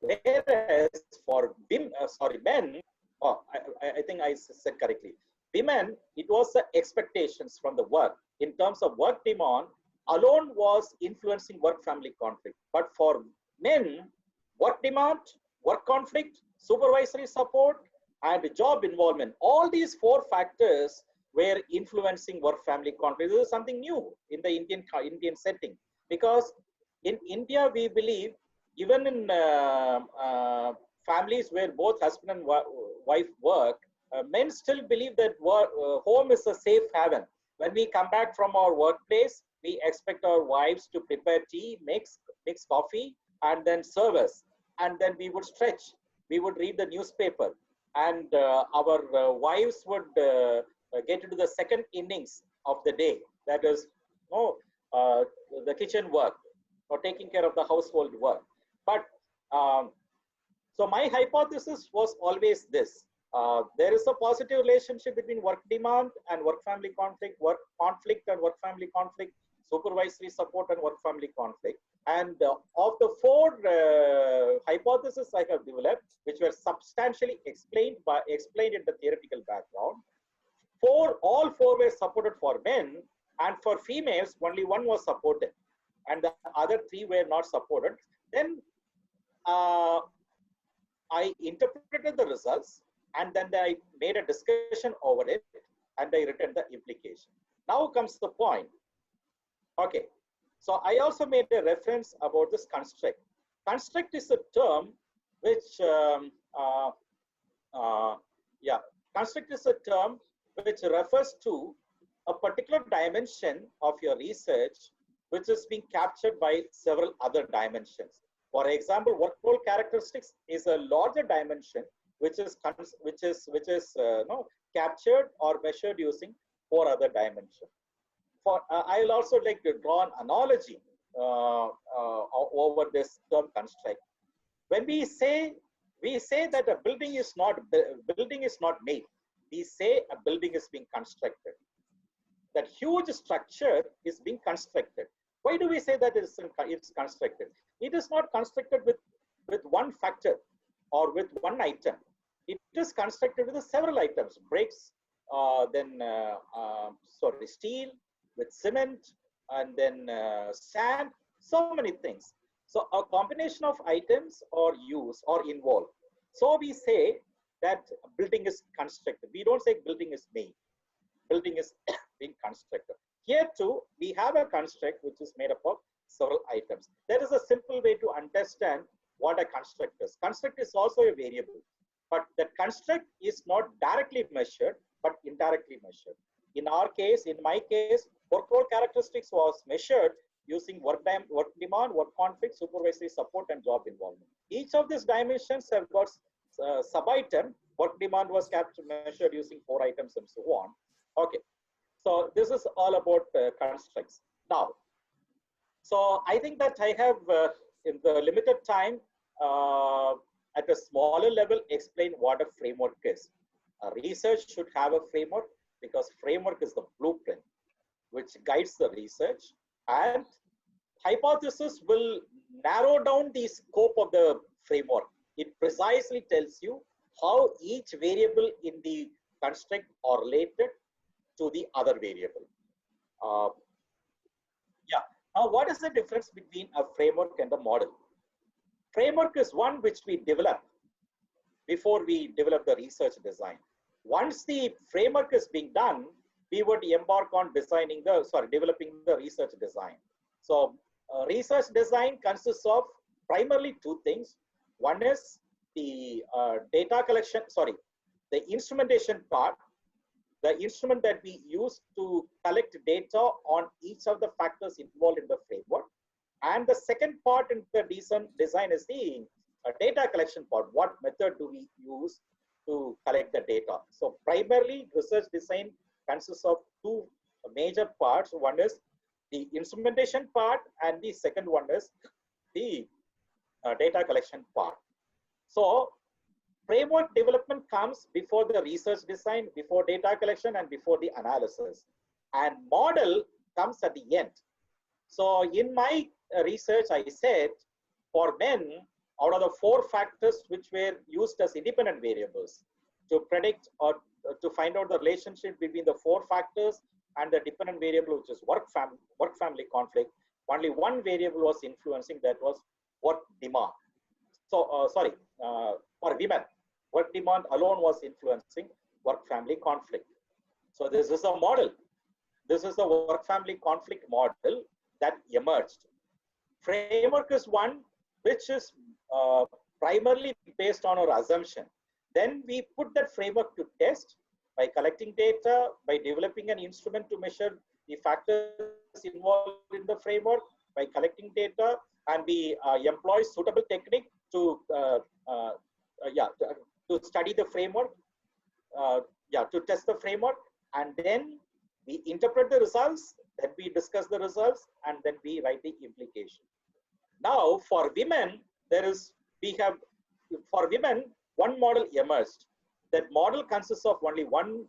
Whereas for men, I think I said correctly. Women, it was the expectations from the work in terms of work demand alone was influencing work-family conflict. But for men, work demand, work conflict, supervisory support, and job involvement, all these four factors were influencing work-family conflict. This is something new in the Indian setting, because in India we believe, even in families where both husband and wife work, men still believe that home is a safe haven. When we come back from our workplace, we expect our wives to prepare tea, mix coffee, and then serve us. And then we would stretch. We would read the newspaper, and our wives would get into the second innings of the day. That is, the kitchen work or taking care of the household work. But so my hypothesis was always this. There is a positive relationship between work demand and work-family conflict, work conflict and work-family conflict, supervisory support and work-family conflict. And of the four hypotheses I have developed, which were substantially explained in the theoretical background, all four were supported for men, and for females, only one was supported, and the other three were not supported. Then I interpreted the results, and then I made a discussion over it, and I written the implication. Now comes the point. Okay, so I also made a reference about this construct. Construct is a term which, construct is a term which refers to a particular dimension of your research, which is being captured by several other dimensions. For example, work role characteristics is a larger dimension, which is captured or measured using four other dimensions. I will also like to draw an analogy over this term construct. When we say that a building is not made, we say a building is being constructed. That huge structure is being constructed. Why do we say that it's constructed? It is not constructed with one factor or with one item. It is constructed with several items: bricks, steel with cement, and then sand, so many things. So a combination of items are used or involved. So we say that building is constructed. We don't say building is made. Building is being constructed. Here too, we have a construct which is made up of several items. There is a simple way to understand what a construct is. Construct is also a variable, but the construct is not directly measured, but indirectly measured. In our case, in my case, work role characteristics was measured using work demand, work conflict, supervisory support, and job involvement. Each of these dimensions have got sub-item. Work demand was measured using 4 items and so on. Okay, so this is all about constructs. Now, so I think that I have, in the limited time, at a smaller level, explain what a framework is. Research should have a framework because framework is the blueprint which guides the research, and hypothesis will narrow down the scope of the framework. It precisely tells you how each variable in the construct are related to the other variable. Now, what is the difference between a framework and a model? Framework is one which we develop before we develop the research design. Once the framework is being done, we would embark on developing the research design. So research design consists of primarily 2 things. One is the data collection, the instrumentation part, the instrument that we use to collect data on each of the factors involved in the framework. And the second part in the design is the data collection part. What method do we use to collect the data? So primarily research design consists of 2 major parts. One is the instrumentation part, and the second one is the data collection part. So framework development comes before the research design, before data collection, and before the analysis. And model comes at the end. So in my research, I said for men, out of the 4 factors which were used as independent variables to predict or to find out the relationship between the 4 factors and the dependent variable, which is work-family conflict, only one variable was influencing, that was work demand. So, for women, work demand alone was influencing work-family conflict. So this is a model. This is the work-family conflict model that emerged. Framework is one which is primarily based on our assumption. Then we put that framework to test by collecting data, by developing an instrument to measure the factors involved in the framework, by collecting data, and we employ suitable technique to study the framework, to test the framework, and then we interpret the results, then we discuss the results, and then we write the implication. Now, for women, for women, one model emerged. That model consists of only one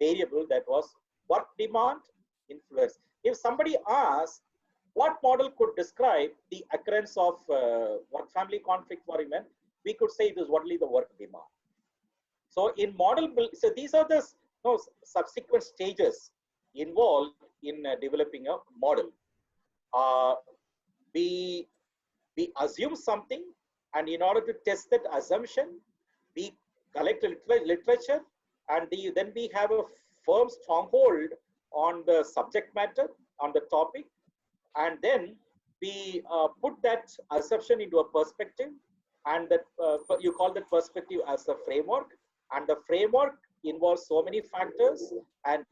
variable, that was work demand influence. If somebody asks what model could describe the occurrence of work-family conflict for women, we could say it is only the work demand. So in model, so these are the subsequent stages involved in developing a model. We assume something, and in order to test that assumption, we collect literature, and then we have a firm stronghold on the subject matter, on the topic, and then we put that assumption into a perspective, and that you call that perspective as a framework, and the framework involves so many factors, and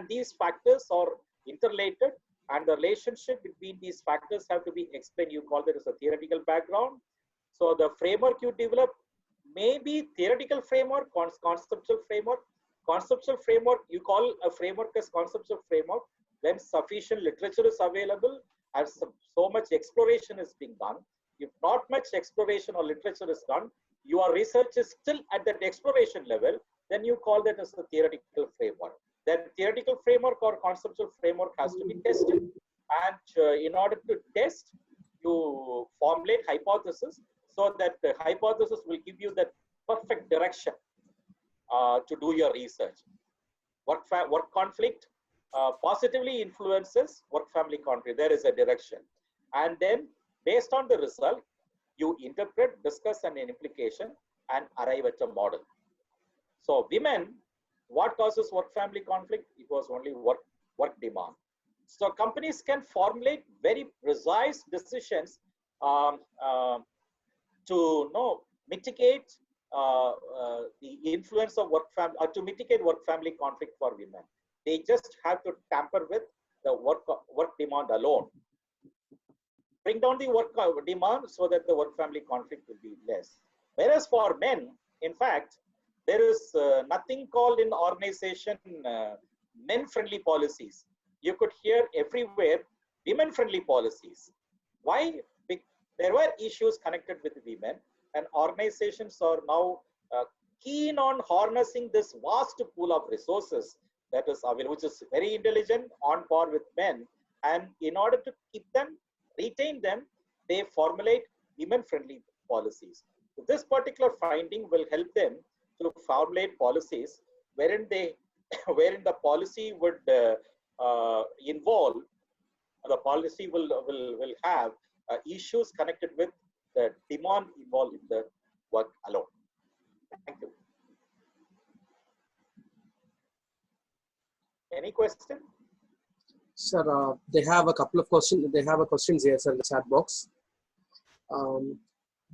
these factors are interrelated, and the relationship between these factors have to be explained. You call that as a theoretical background. So the framework you develop may be theoretical framework, conceptual framework. Conceptual framework, you call a framework as conceptual framework when sufficient literature is available and so much exploration is being done. If not much exploration or literature is done, your research is still at that exploration level, then you call that as the theoretical framework. That theoretical framework or conceptual framework has to be tested, and in order to test, you formulate hypothesis. So that the hypothesis will give you that perfect direction to do your research. Work conflict positively influences work-family conflict. There is a direction. And then based on the result, you interpret, discuss an implication and arrive at a model. So women, what causes work-family conflict? It was only work demand. So companies can formulate very precise decisions to mitigate the influence of work-family, or to mitigate work-family conflict for women. They just have to tamper with the work demand alone. Bring down the work demand so that the work-family conflict will be less. Whereas for men, in fact, there is nothing called in organization men-friendly policies. You could hear everywhere women-friendly policies. Why? There were issues connected with women, and organizations are now keen on harnessing this vast pool of resources that is available, which is very intelligent, on par with men. And in order to keep them, retain them, they formulate women-friendly policies. So this particular finding will help them to formulate policies wherein wherein the policy would involve, the policy will have issues connected with the demand involved in the work alone. Thank you. Any question? Sir, they have a couple of questions. They have a questions here, sir, in the chat box.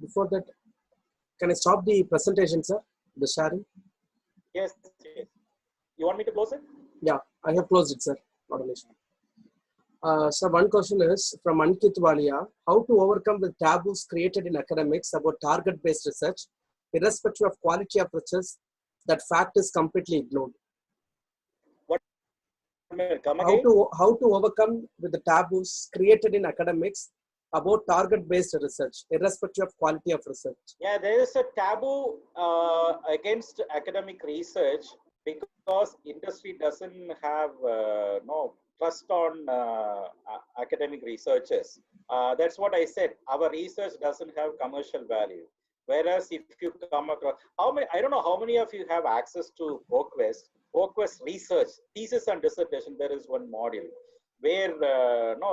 Before that, can I stop the presentation, sir? The sharing? Yes. You want me to close it? Yeah, I have closed it, sir. Not an issue. So one question is from Ankit Walia: how to overcome the taboos created in academics about target-based research, irrespective of quality of research? That fact is completely ignored. How to overcome with the taboos created in academics about target-based research, irrespective of quality of research? Yeah, there is a taboo against academic research because industry doesn't have no trust on academic researchers. That's what I said. Our research doesn't have commercial value. Whereas if you come across, I don't know how many of you have access to ProQuest research, thesis and dissertation. There is one module where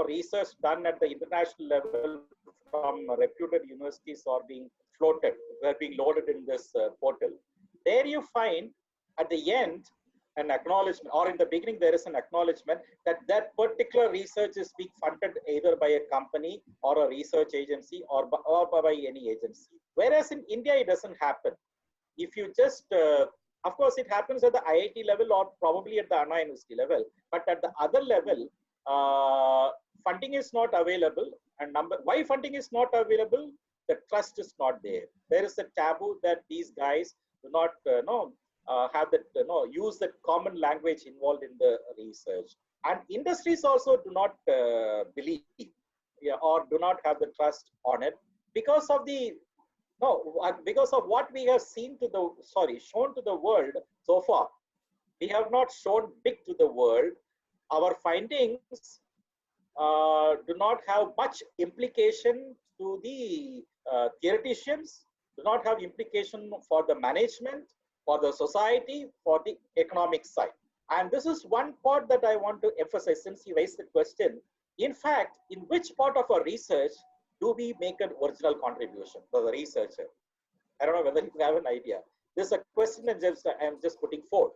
research done at the international level from reputed universities are being floated, they're being loaded in this portal. There you find at the end an acknowledgement, or in the beginning there is an acknowledgement that that particular research is being funded either by a company or a research agency or by any agency. Whereas in India it doesn't happen. If you just, of course it happens at the IIT level or probably at the Anna University level, but at the other level, funding is not available. And why funding is not available? The trust is not there. There is a taboo that these guys do not have that use that common language involved in the research, and industries also do not believe or do not have the trust on it because of because of what we have shown to the world so far. We have not shown big to the world. Our findings do not have much implication to the theoreticians, do not have implication for the management, for the society, for the economic side. And this is one part that I want to emphasize since you raised the question. In fact, in which part of our research do we make an original contribution for the researcher? I don't know whether you have an idea. This is a question I'm just putting forth.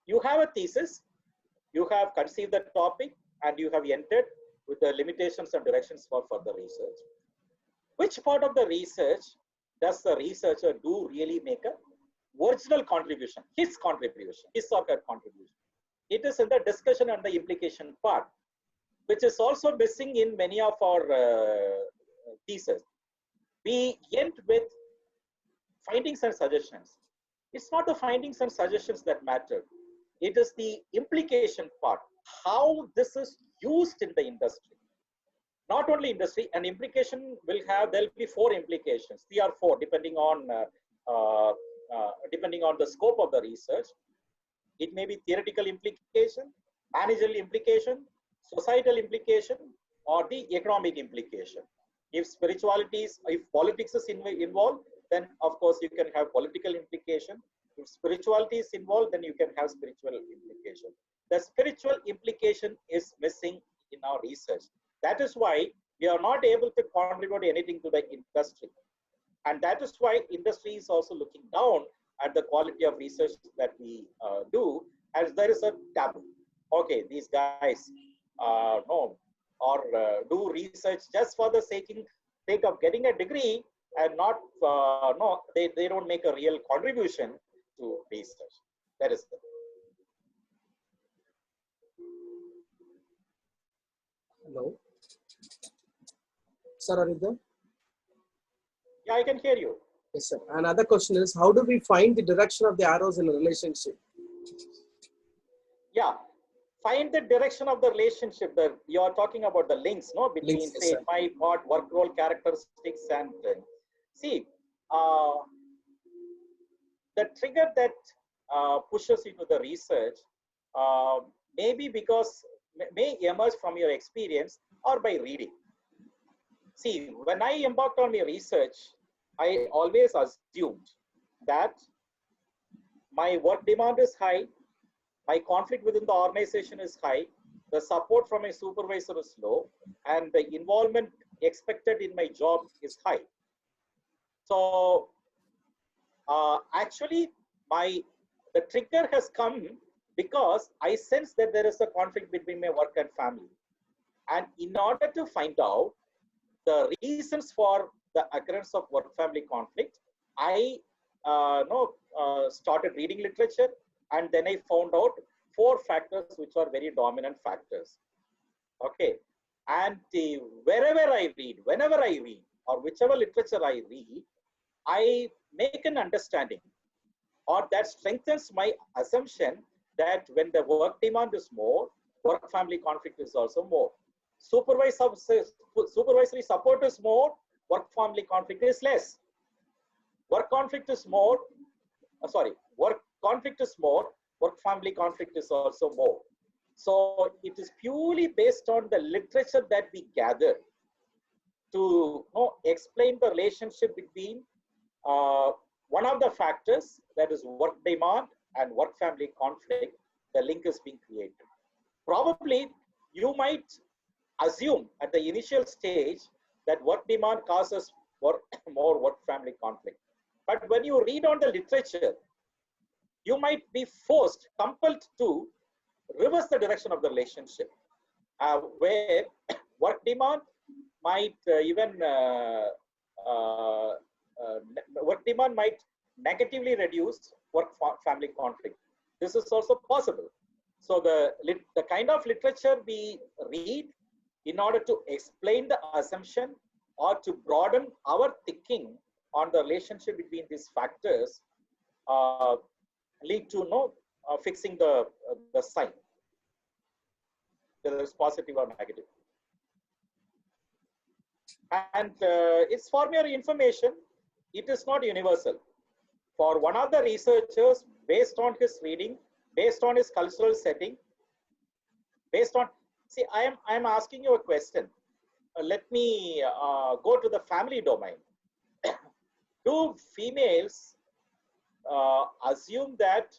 You have a thesis, you have conceived the topic, and you have entered with the limitations and directions for further research. Which part of the research does the researcher do really make a original contribution, his or her contribution? It is in the discussion and the implication part, which is also missing in many of our theses. We end with findings and suggestions. It's not the findings and suggestions that matter. It is the implication part, how this is used in the industry. Not only industry, an implication will have, there'll be 4 implications, 3 or 4, depending on the scope of the research. It may be theoretical implication, managerial implication, societal implication, or the economic implication. If if politics is involved, then of course you can have political implication. If spirituality is involved, then you can have spiritual implication. The spiritual implication is missing in our research. That is why we are not able to contribute anything to the industry. And that is why industry is also looking down at the quality of research that we do, as there is a taboo. Okay, these guys no, or do research just for the sake of getting a degree, and not no, they don't make a real contribution to research. That is the Hello. Sir, are you there? Yeah, I can hear you. Yes, sir. Another question is, how do we find the direction of the arrows in a relationship? Yeah, find the direction of the relationship. You are talking about the links, no, between Links, say yes, my part, work role characteristics, and see the trigger that pushes into the research maybe because may emerge from your experience or by reading. See, when I embarked on my research, I always assumed that my work demand is high, my conflict within the organization is high, the support from a supervisor is low, and the involvement expected in my job is high. So actually, the trigger has come because I sense that there is a conflict between my work and family. And in order to find out the reasons for the occurrence of work-family conflict, I started reading literature, and then I found out 4 factors which are very dominant factors. Okay, and whenever I read, or whichever literature I read, I make an understanding, or that strengthens my assumption that when the work demand is more, work-family conflict is also more. Supervisory support is more, work-family conflict is less. Work conflict is more, work conflict is more, work-family conflict is also more. So it is purely based on the literature that we gather to explain the relationship between one of the factors, that is work demand and work-family conflict. The link is being created. Probably you might assume at the initial stage that work demand causes more work-family conflict. But when you read on the literature, you might be compelled to reverse the direction of the relationship, where work demand might work demand might negatively reduce work-family conflict. This is also possible. So the kind of literature we read in order to explain the assumption or to broaden our thinking on the relationship between these factors lead to fixing the sign, whether it's positive or negative. And it's for your information, it is not universal. For one of the researchers, based on his reading, based on his cultural setting, based on, see, I am asking you a question. Let me go to the family domain. Do females assume that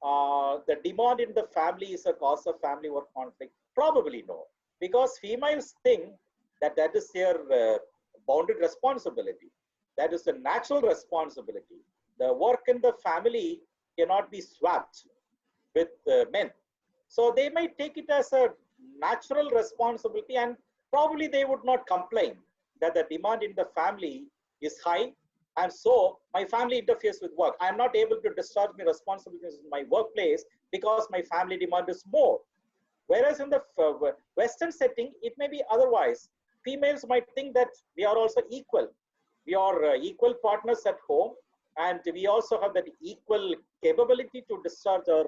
the demand in the family is a cause of family work conflict? Probably no, because females think that that is their bounded responsibility. That is a natural responsibility. The work in the family cannot be swapped with men. So they might take it as a natural responsibility, and probably they would not complain that the demand in the family is high, and so my family interferes with work. I am not able to discharge my responsibilities in my workplace because my family demand is more. Whereas in the Western setting, it may be otherwise. Females might think that we are also equal. We are equal partners at home, and we also have that equal capability to discharge our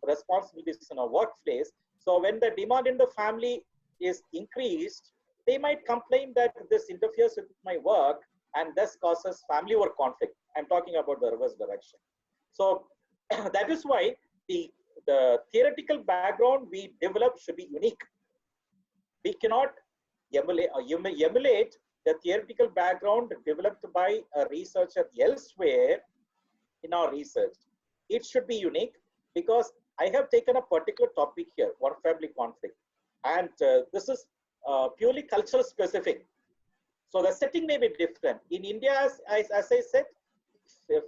responsibilities in our workplace. So when the demand in the family is increased, they might complain that this interferes with my work and thus causes family work conflict. I'm talking about the reverse direction. So that is why the theoretical background we develop should be unique. We cannot emulate the theoretical background developed by a researcher elsewhere in our research. It should be unique because I have taken a particular topic here, one family conflict. And this is purely cultural specific. So the setting may be different. In India, as I said,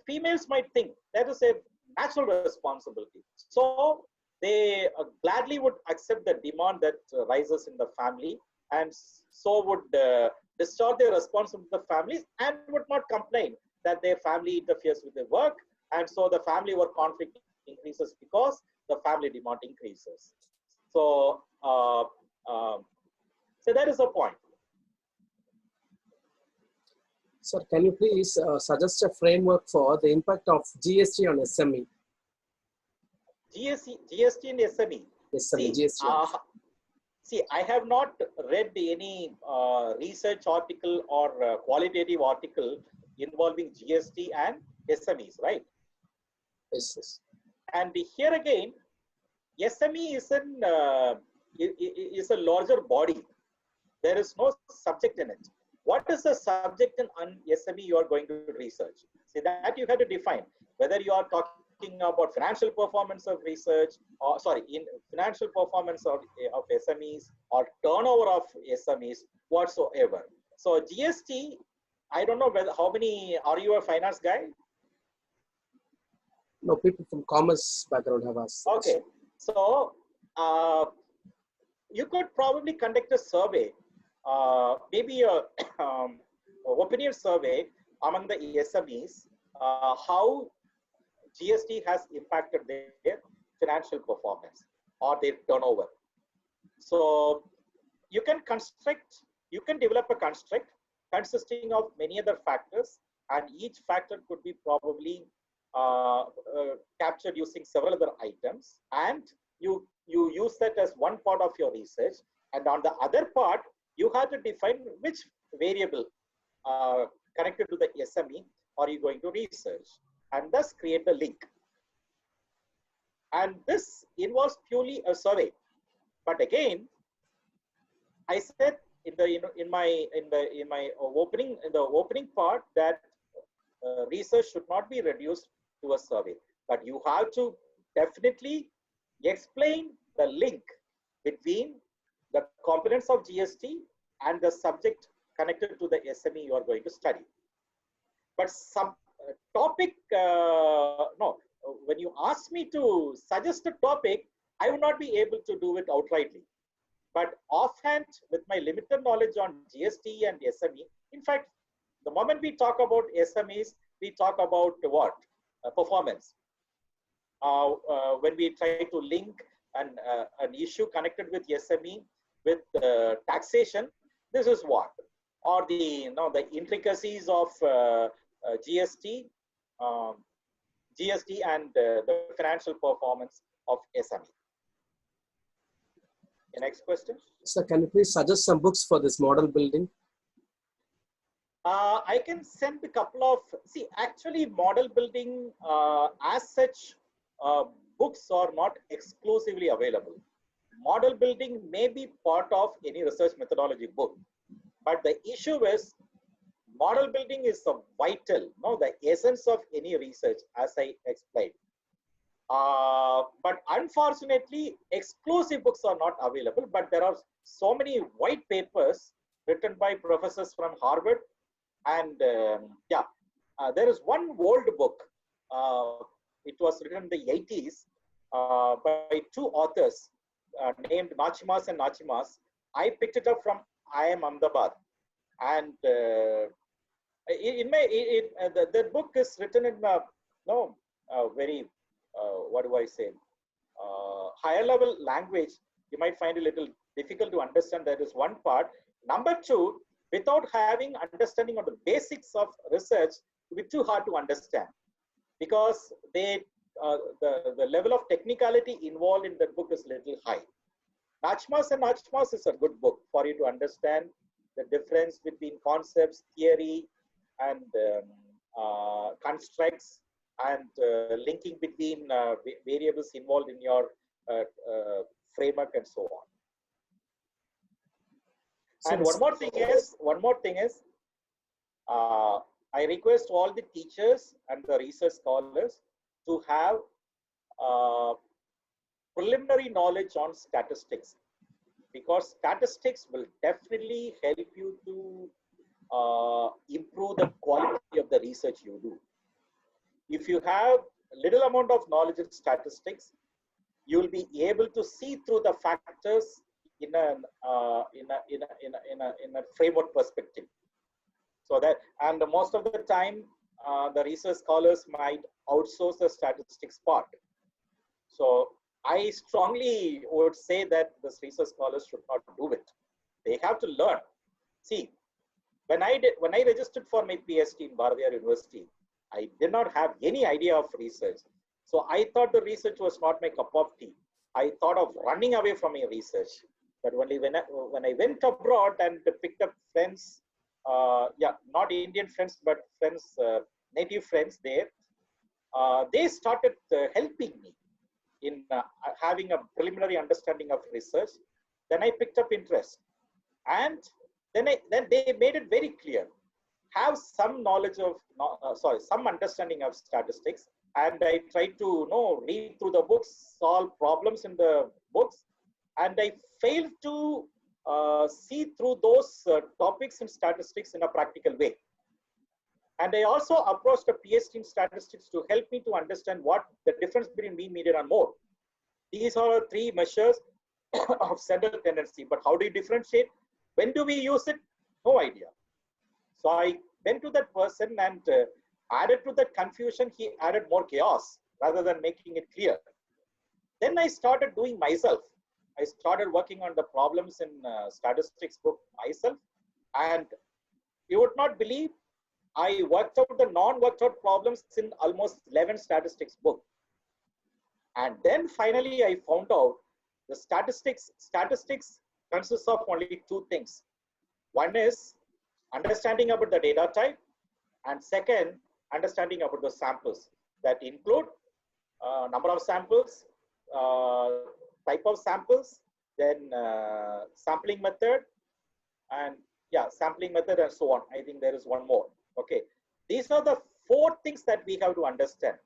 females might think that is a natural responsibility. So they gladly would accept the demand that rises in the family, and so would discharge their responsibility to the families and would not complain that their family interferes with their work, and so the family work conflict increases because the family demand increases. So, so that is the point. Sir, can you please suggest a framework for the impact of GST on SME? GST and SME. See, I have not read any research article or qualitative article involving GST and SMEs, right? Yes, yes. And here again, SME is a larger body. There is no subject in it. What is the subject in SME you are going to research? See, that you have to define. Whether you are talking about financial performance of research, or in financial performance of SMEs or turnover of SMEs, whatsoever. So GST, I don't know how many, are you a finance guy? No, people from commerce background have asked. Okay, so you could probably conduct a survey, maybe a opinion survey among the SMEs, how GST has impacted their financial performance or their turnover. So you can develop a construct consisting of many other factors, and each factor could be probably captured using several other items, and you use that as one part of your research, and on the other part you have to define which variable connected to the SME are you going to research, and thus create the link. And this involves purely a survey. But again, I said in my opening part that research should not be reduced to a survey, but you have to definitely explain the link between the components of GST and the subject connected to the SME you are going to study. But some topic, no, when you ask me to suggest a topic, I will not be able to do it outrightly. But offhand, with my limited knowledge on GST and SME, in fact, the moment we talk about SMEs, we talk about what? Performance. When we try to link an issue connected with SME with taxation, this is what? Or the intricacies of GST and the financial performance of SME. The next question. Sir, can you please suggest some books for this model building? I can send a couple of, actually model building as such, books are not exclusively available. Model building may be part of any research methodology book, but the issue is model building is vital, the essence of any research, as I explained. But unfortunately, exclusive books are not available, but there are so many white papers written by professors from Harvard. And there is one old book. It was written in the 80s by two authors named Nachimas and Nachimas. I picked it up from IIM Ahmedabad. And the book is written in a very, what do I say, higher level language. You might find it a little difficult to understand. That is one part. Number two, without having understanding of the basics of research, it will be too hard to understand, because the level of technicality involved in that book is a little high. Nachimas and Nachimas is a good book for you to understand the difference between concepts, theory, and constructs, and linking between variables involved in your framework and so on. And one more thing is, I request all the teachers and the research scholars to have preliminary knowledge on statistics, because statistics will definitely help you to improve the quality of the research you do. If you have little amount of knowledge of statistics, you will be able to see through the factors in a framework perspective. So that, and most of the time, the research scholars might outsource the statistics part. So I strongly would say that the research scholars should not do it. They have to learn. See, when I registered for my PhD in Bharatiyar University, I did not have any idea of research. So I thought the research was not my cup of tea. I thought of running away from my research. But only when I went abroad and picked up friends, not Indian friends, but friends, native friends there, they started helping me in having a preliminary understanding of research. Then I picked up interest, and then they made it very clear: have some knowledge of, some understanding of statistics. And I tried to read through the books, solve problems in the books, and I failed to see through those topics in statistics in a practical way. And I also approached a PhD in statistics to help me to understand what the difference between mean, median, and mode. These are three measures of central tendency, but how do you differentiate? When do we use it? No idea. So I went to that person and added to that confusion, he added more chaos rather than making it clear. Then I started doing myself. I started working on the problems in statistics book myself. And you would not believe, I worked out the non-worked out problems in almost 11 statistics book. And then finally I found out the statistics consists of only two things. One is understanding about the data type, and second, understanding about the samples that include number of samples, type of samples, then sampling method, and sampling method, and so on. I think there is one more. Okay, these are the four things that we have to understand.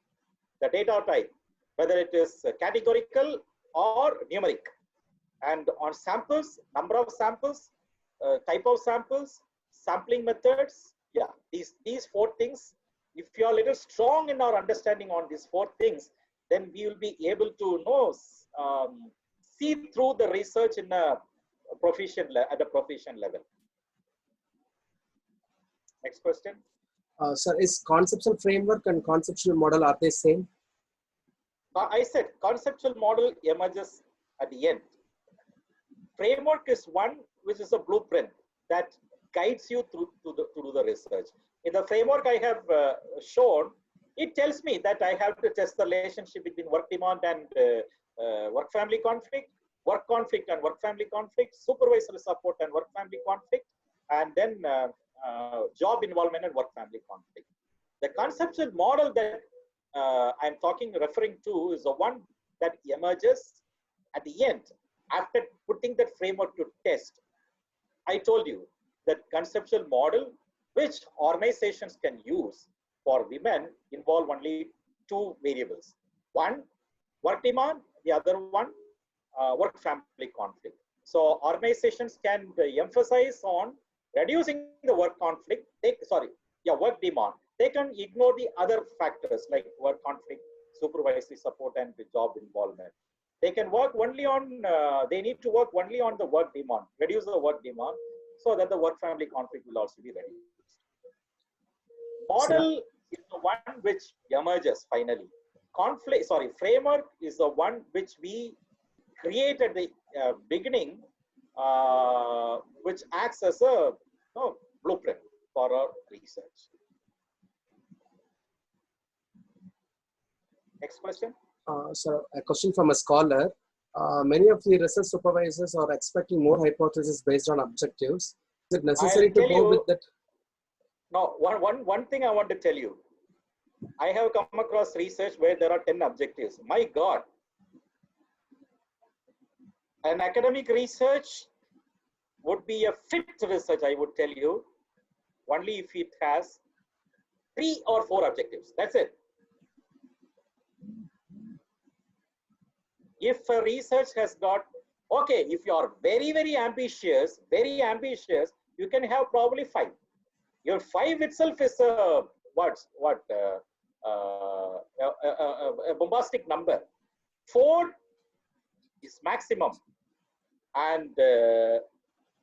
The data type, whether it is categorical or numeric, and on samples, number of samples, type of samples, sampling methods. These four things. If you are a little strong in our understanding on these four things, then we will be able to see through the research in a at a proficient level. Next question. Sir, is conceptual framework and conceptual model, are they same? I said conceptual model emerges at the end. Framework is one which is a blueprint that guides you through to do the research. In the framework I have shown, it tells me that I have to test the relationship between work demand and work family conflict, work conflict and work family conflict, supervisory support and work family conflict, and then job involvement and work family conflict. The conceptual model that I'm referring to is the one that emerges at the end after putting that framework to test. I told you that conceptual model which organizations can use for women involve only two variables. One, work demand, the other one, work family conflict. So organizations can emphasize on reducing the work conflict, work demand. They can ignore the other factors like work conflict, supervisory support, and the job involvement. They can work only on, they need to work only on the work demand, reduce the work demand, so that the work family conflict will also be reduced. Model is the one which emerges finally. Framework is the one which we create at the beginning, which acts as a blueprint for our research. Next question. So a question from a scholar. Many of the research supervisors are expecting more hypotheses based on objectives. Is it necessary to go with that? No, one thing I want to tell you. I have come across research where there are 10 objectives. My God. An academic research would be a fit research, I would tell you, only if it has 3 or 4 objectives. That's it. If a research has got, okay, if you are very, very ambitious, you can have probably 5. Your 5 itself is a bombastic number. 4 is maximum, and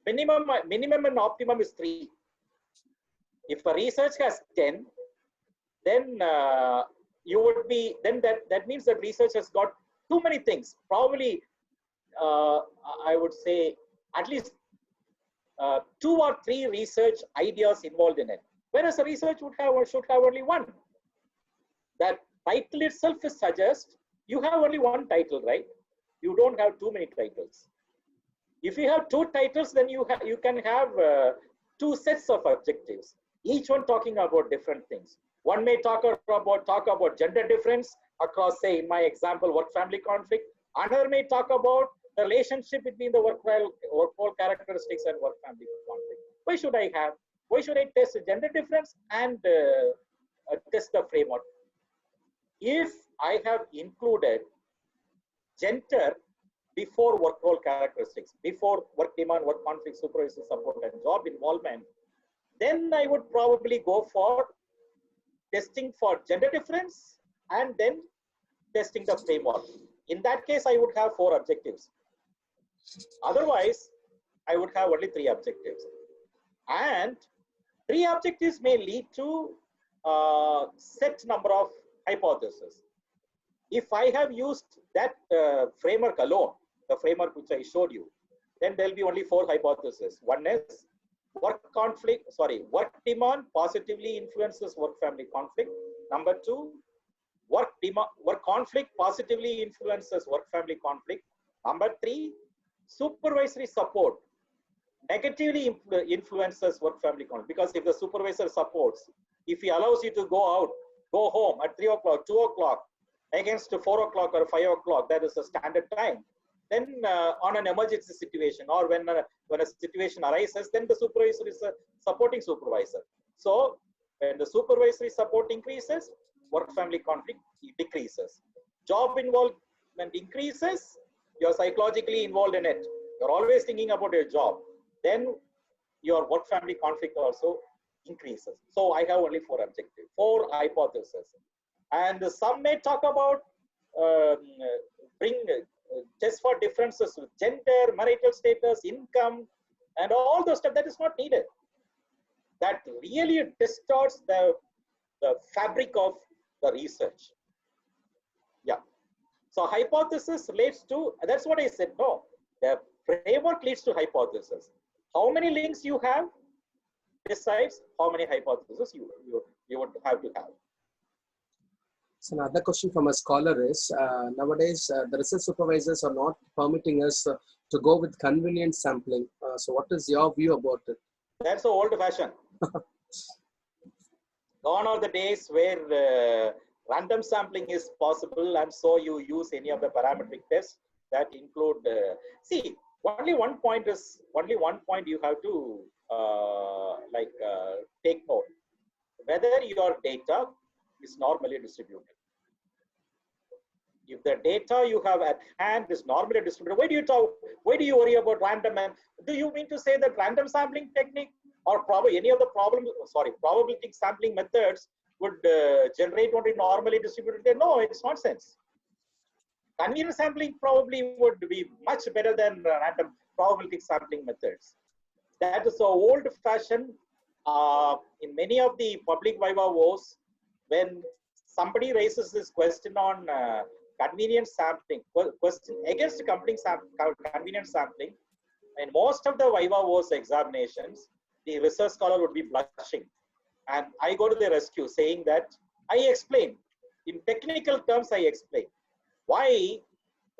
minimum and optimum is 3. If a research has 10, then you would be, then that means that research has got too many things. Probably, I would say at least 2 or 3 research ideas involved in it. Whereas a research should have only 1. That title itself suggests you have only 1 title, right? You don't have too many titles. If you have 2 titles, then you can have 2 sets of objectives, each one talking about different things. One may talk about gender difference across, say, in my example, work-family conflict. Another may talk about the relationship between the work-role characteristics and work-family conflict. Why should I test the gender difference and test the framework? If I have included gender before work-role characteristics, before work demand, work conflict, supervisory support, and job involvement, then I would probably go for testing for gender difference and then testing the framework. In that case, I would have 4 objectives. Otherwise, I would have only 3 objectives. And 3 objectives may lead to a set number of hypotheses. If I have used that framework alone, the framework which I showed you, then there will be only 4 hypotheses. One is work demand positively influences work-family conflict. Number 2, work conflict positively influences work-family conflict. Number 3, supervisory support negatively influences work-family conflict. Because if the supervisor supports, if he allows you to go home at 3 o'clock, 2 o'clock, against 4 o'clock or 5 o'clock, that is a standard time, then on an emergency situation or when a situation arises, then the supervisor is a supporting supervisor. So when the supervisory support increases, work-family conflict decreases. Job involvement increases, you're psychologically involved in it. You're always thinking about your job. Then your work-family conflict also increases. So I have only 4 objectives, 4 hypotheses. And some may talk about test for differences with gender, marital status, income, and all those stuff that is not needed. That really distorts the fabric of the research. Yeah. So hypothesis relates to, that's what I said, no. The framework leads to hypothesis. How many links you have decides how many hypotheses you would have to have. So another question from a scholar is, nowadays the research supervisors are not permitting us to go with convenient sampling. So what is your view about it? That's the old fashion. Gone are the days where random sampling is possible, and so you use any of the parametric tests that include, see, only one point you have to take note, whether your data is normally distributed. If the data you have at hand is normally distributed, why do you worry about random? And do you mean to say that random sampling technique or probably any of the probabilistic sampling methods would generate only normally distributed data? No, it's nonsense. Convenient sampling probably would be much better than random probabilistic sampling methods. That is so old-fashioned. In many of the public viva vo's, when somebody raises this question on convenient sampling, question against convenient sampling, in most of the viva vo's examinations, the research scholar would be blushing. And I go to the rescue saying that I explain, in technical terms, I explain why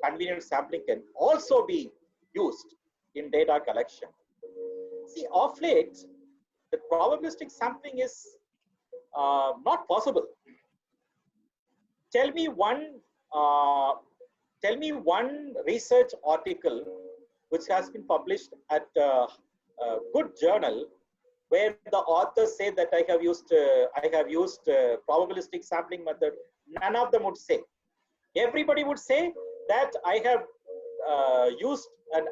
convenient sampling can also be used in data collection. See, of late, the probabilistic sampling is not possible. Tell me one research article which has been published at good journal where the authors say that I have used probabilistic sampling method, none of them would say. Everybody would say that I have used an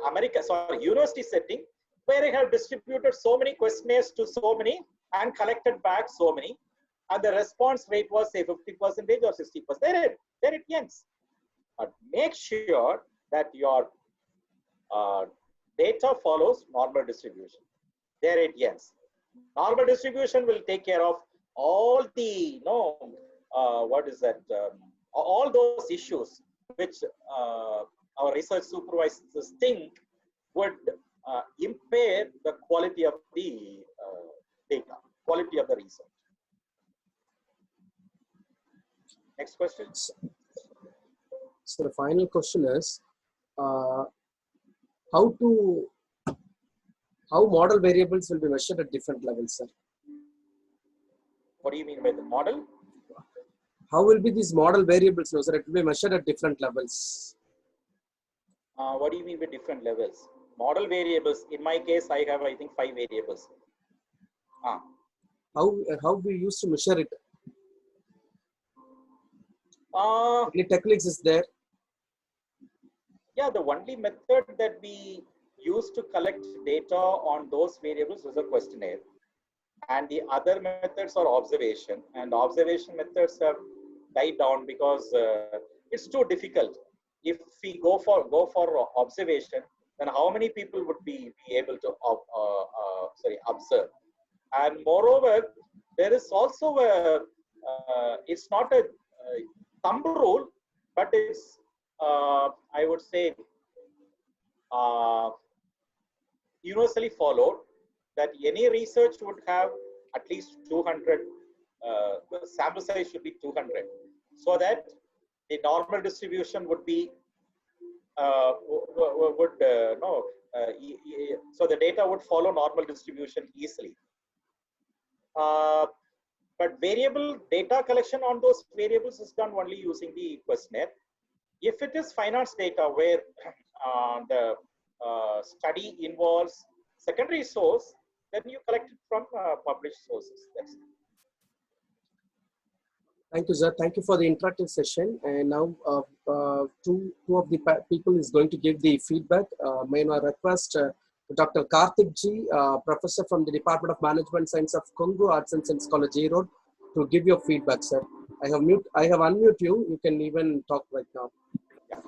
university setting where I have distributed so many questionnaires to so many and collected back so many, and the response rate was say 50% or 60%. There it ends. But make sure that your data follows normal distribution. There it ends. Normal distribution will take care of all the all those issues which our research supervisors think would impair the quality of the data, quality of the research. Next question. So the final question is, how model variables will be measured at different levels, sir? What do you mean by the model? How will be these model variables, no, sir? It will be measured at different levels. What do you mean by different levels? Model variables, in my case, I have, I think, 5 variables. How we used to measure it? Any techniques is there? Yeah, the only method that we use to collect data on those variables is a questionnaire. And the other methods are observation. And observation methods have died down because it's too difficult. If we go for observation, then how many people would be able to observe? And moreover, there is also it's not a thumb rule, but it's I would say universally followed that any research would have at least 200. The sample size should be 200, so that the normal distribution would be so the data would follow normal distribution easily. But variable data collection on those variables is done only using the questionnaire. If it is finance data where the study involves secondary source, then you collect it from published sources. That's it. Thank you, sir. Thank you for the interactive session. And now two of the people is going to give the feedback. May I request Dr. Karthik G, professor from the Department of Management Science of Kongu Arts and Science College, Erode, to give your feedback, sir. I have unmute you. You can even talk right now. Yeah.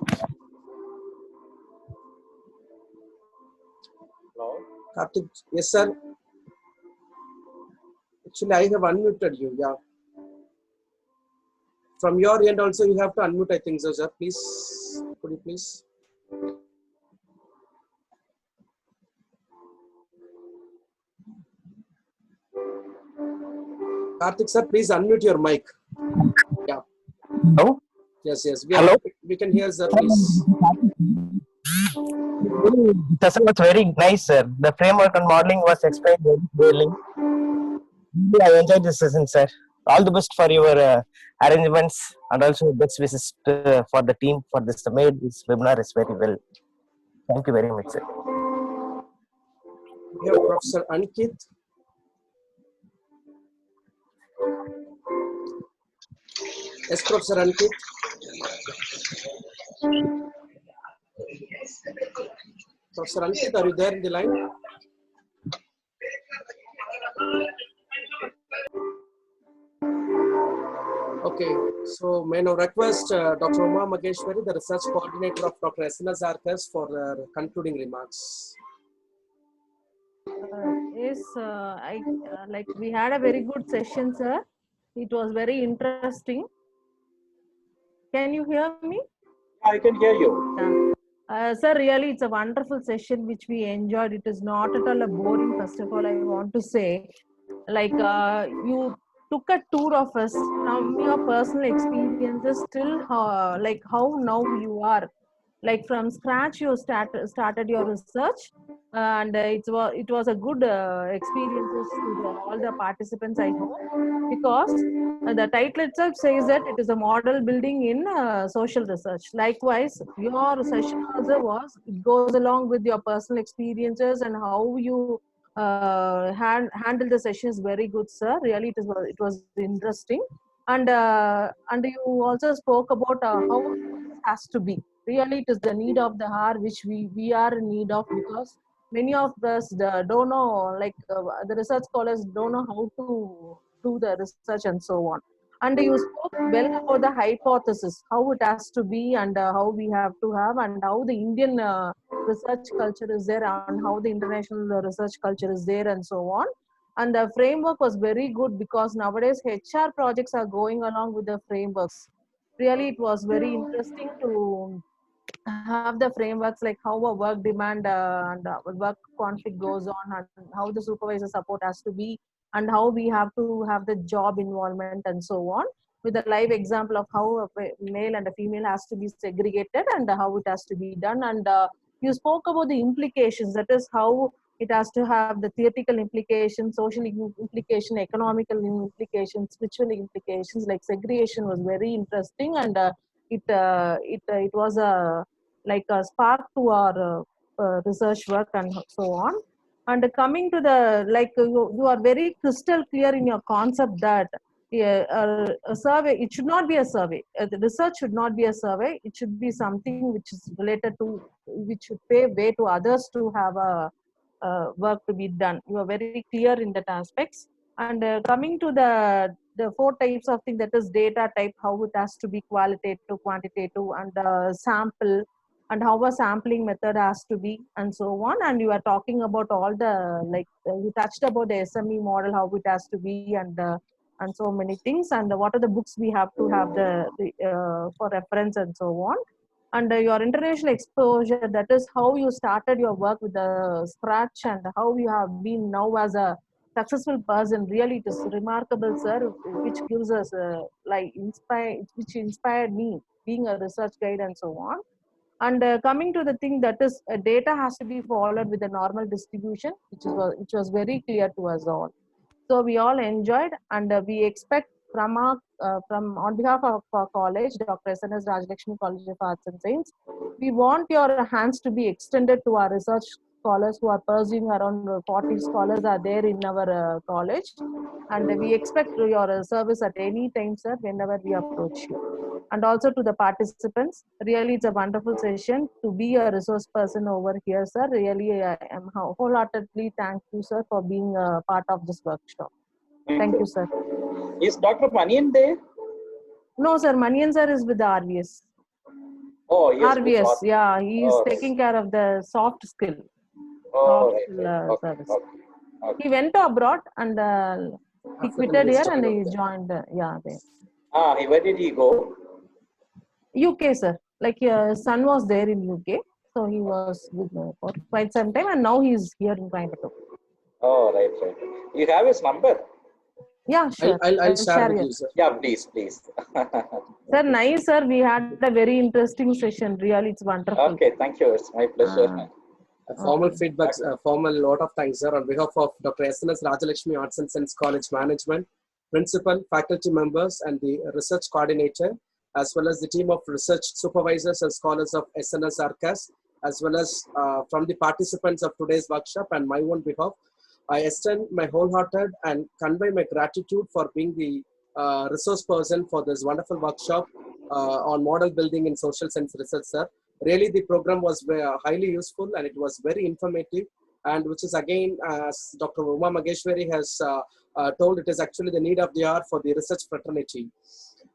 Hello? Karthik, yes, sir. Actually, I have unmuted you. Yeah. From your end also, you have to unmute, I think so, sir. Please, could you please? Karthik, sir, please unmute your mic. Yeah. Hello? Yes. Hello? We can hear, sir, please. The session was very nice, sir. The framework and modeling was explained very clearly. I enjoyed this session, sir. All the best for your arrangements and also best wishes for the team for this. Made this webinar is very well. Thank you very much, sir. We have Professor Ankit. Yes, Professor Ankit. Professor Ankit, are you there in the line? Okay, so may I now request Dr. Uma Mageshwari, the research coordinator of Dr.SNSRCAS, for concluding remarks. Yes, we had a very good session, sir. It was very interesting. Can you hear me? I can hear you. Yeah. Sir, really, it's a wonderful session which we enjoyed. It is not at all a boring. First of all, I want to say, you took a tour of us from your personal experiences till how now you are. Like from scratch, you started your research. and it was a good experiences to all the participants, I hope, because the title itself says that it is a model building in social research. Likewise, your session also it goes along with your personal experiences, and how you handle the session is very good, sir. Really, it was interesting. And you also spoke about how this has to be. Really, it is the need of the hour which we are in need of, because many of us don't know, like the research scholars don't know how to do the research and so on. And you spoke well about the hypothesis, how it has to be, and how we have to have, and how the Indian research culture is there, and how the international research culture is there, and so on. And the framework was very good, because nowadays HR projects are going along with the frameworks. Really, it was very interesting to have the frameworks, like how a work demand and work conflict goes on, and how the supervisor support has to be, and how we have to have the job involvement and so on, with a live example of how a male and a female has to be segregated, and how it has to be done. And you spoke about the implications, that is how it has to have the theoretical implications, social implication, economical implications, spiritual implications. Like segregation was very interesting, and it was a like a spark to our research work and so on. And coming to the, like you are very crystal clear in your concept that a survey, it should not be a survey. The research should not be a survey. It should be something which is related to, which should pave way to others to have a work to be done. You are very clear in that aspects. And coming to the four types of thing, that is data type, how it has to be qualitative, quantitative, and sample, and how a sampling method has to be, and so on. And you are talking about all the, like you touched about the SME model, how it has to be, and so many things, and what are the books we have to have for reference, and so on. And your international exposure, that is how you started your work with the scratch, and how you have been now as a successful person. Really, it is remarkable, sir, which gives us which inspired me being a research guide and so on. And coming to the thing, that is data has to be followed with a normal distribution, which was very clear to us all. So we all enjoyed, and we expect from on behalf of our college, Dr.SNS Rajalakshmi College of Arts and Science, we want your hands to be extended to our research scholars who are pursuing. Around 40 scholars are there in our college, and we expect your service at any time, sir, whenever we approach you. And also to the participants, really it's a wonderful session to be a resource person over here, sir. Really, I am wholeheartedly thank you, sir, for being a part of this workshop. Thank you, sir. Is Dr. Manian there? No, sir, Manian sir is with the RVS. Oh, yes. RVS, yeah, he is taking care of the soft skill. Service. Okay. He went abroad, and he quitted here, and he joined, there. Where did he go? UK, sir. Like his son was there in UK, so he was with me for quite some time, and now he's here in Coimbatore. Oh, right. You have his number? Yeah, sure. I'll share with you, sir. Yeah, please. Sir, nice, sir. We had a very interesting session. Really, it's wonderful. Okay, thank you. It's my pleasure. Formal feedback, formal lot of thanks, sir, on behalf of Dr. S.N.S. Rajalakshmi Arts and Science College Management, Principal, faculty members, and the research coordinator, as well as the team of research supervisors and scholars of SNSRCAS, as well as from the participants of today's workshop and my own behalf. I extend my wholehearted and convey my gratitude for being the resource person for this wonderful workshop on model building in social science research, sir. Really, the program was highly useful, and it was very informative, and which is again, as Dr. Uma Mageshwari has told, it is actually the need of the hour for the research fraternity.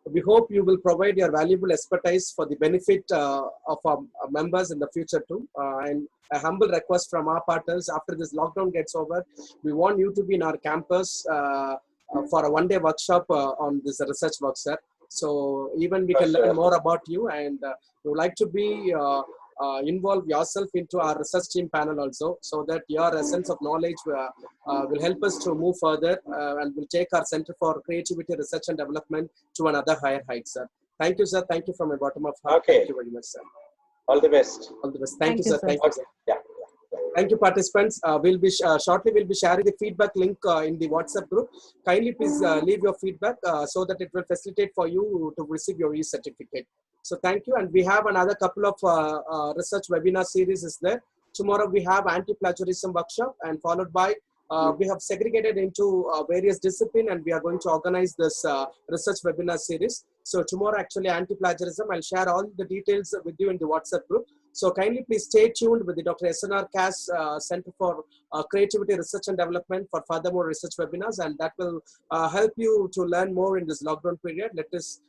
We hope you will provide your valuable expertise for the benefit of our members in the future too. And a humble request from our partners, after this lockdown gets over, we want you to be in our campus for a one-day workshop on this research work, sir. So even we can learn more about you, and we would like to be involve yourself into our research team panel also, so that your essence of knowledge will help us to move further and will take our Center for Creativity, Research and Development to another higher height, sir. Thank you, sir. Thank you from my bottom of heart. Okay. Thank you very much, sir. All the best. All the best. Thank you, sir. Thank you, sir. Yeah. Thank you, participants. Shortly we'll be sharing the feedback link in the WhatsApp group. Kindly please leave your feedback so that it will facilitate for you to receive your e-certificate. So thank you. And we have another couple of research webinar series is there. Tomorrow we have anti-plagiarism workshop, and followed by we have segregated into various disciplines, and we are going to organize this research webinar series. So tomorrow actually anti-plagiarism, I'll share all the details with you in the WhatsApp group. So kindly please stay tuned with the Dr.SNRCAS Center for Creativity Research and Development for furthermore research webinars, and that will help you to learn more in this lockdown period. Let this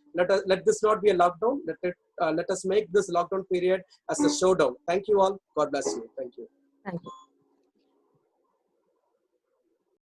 not be a lockdown. Let us make this lockdown period as a showdown. Thank you all. God bless you. Thank you. Thank you.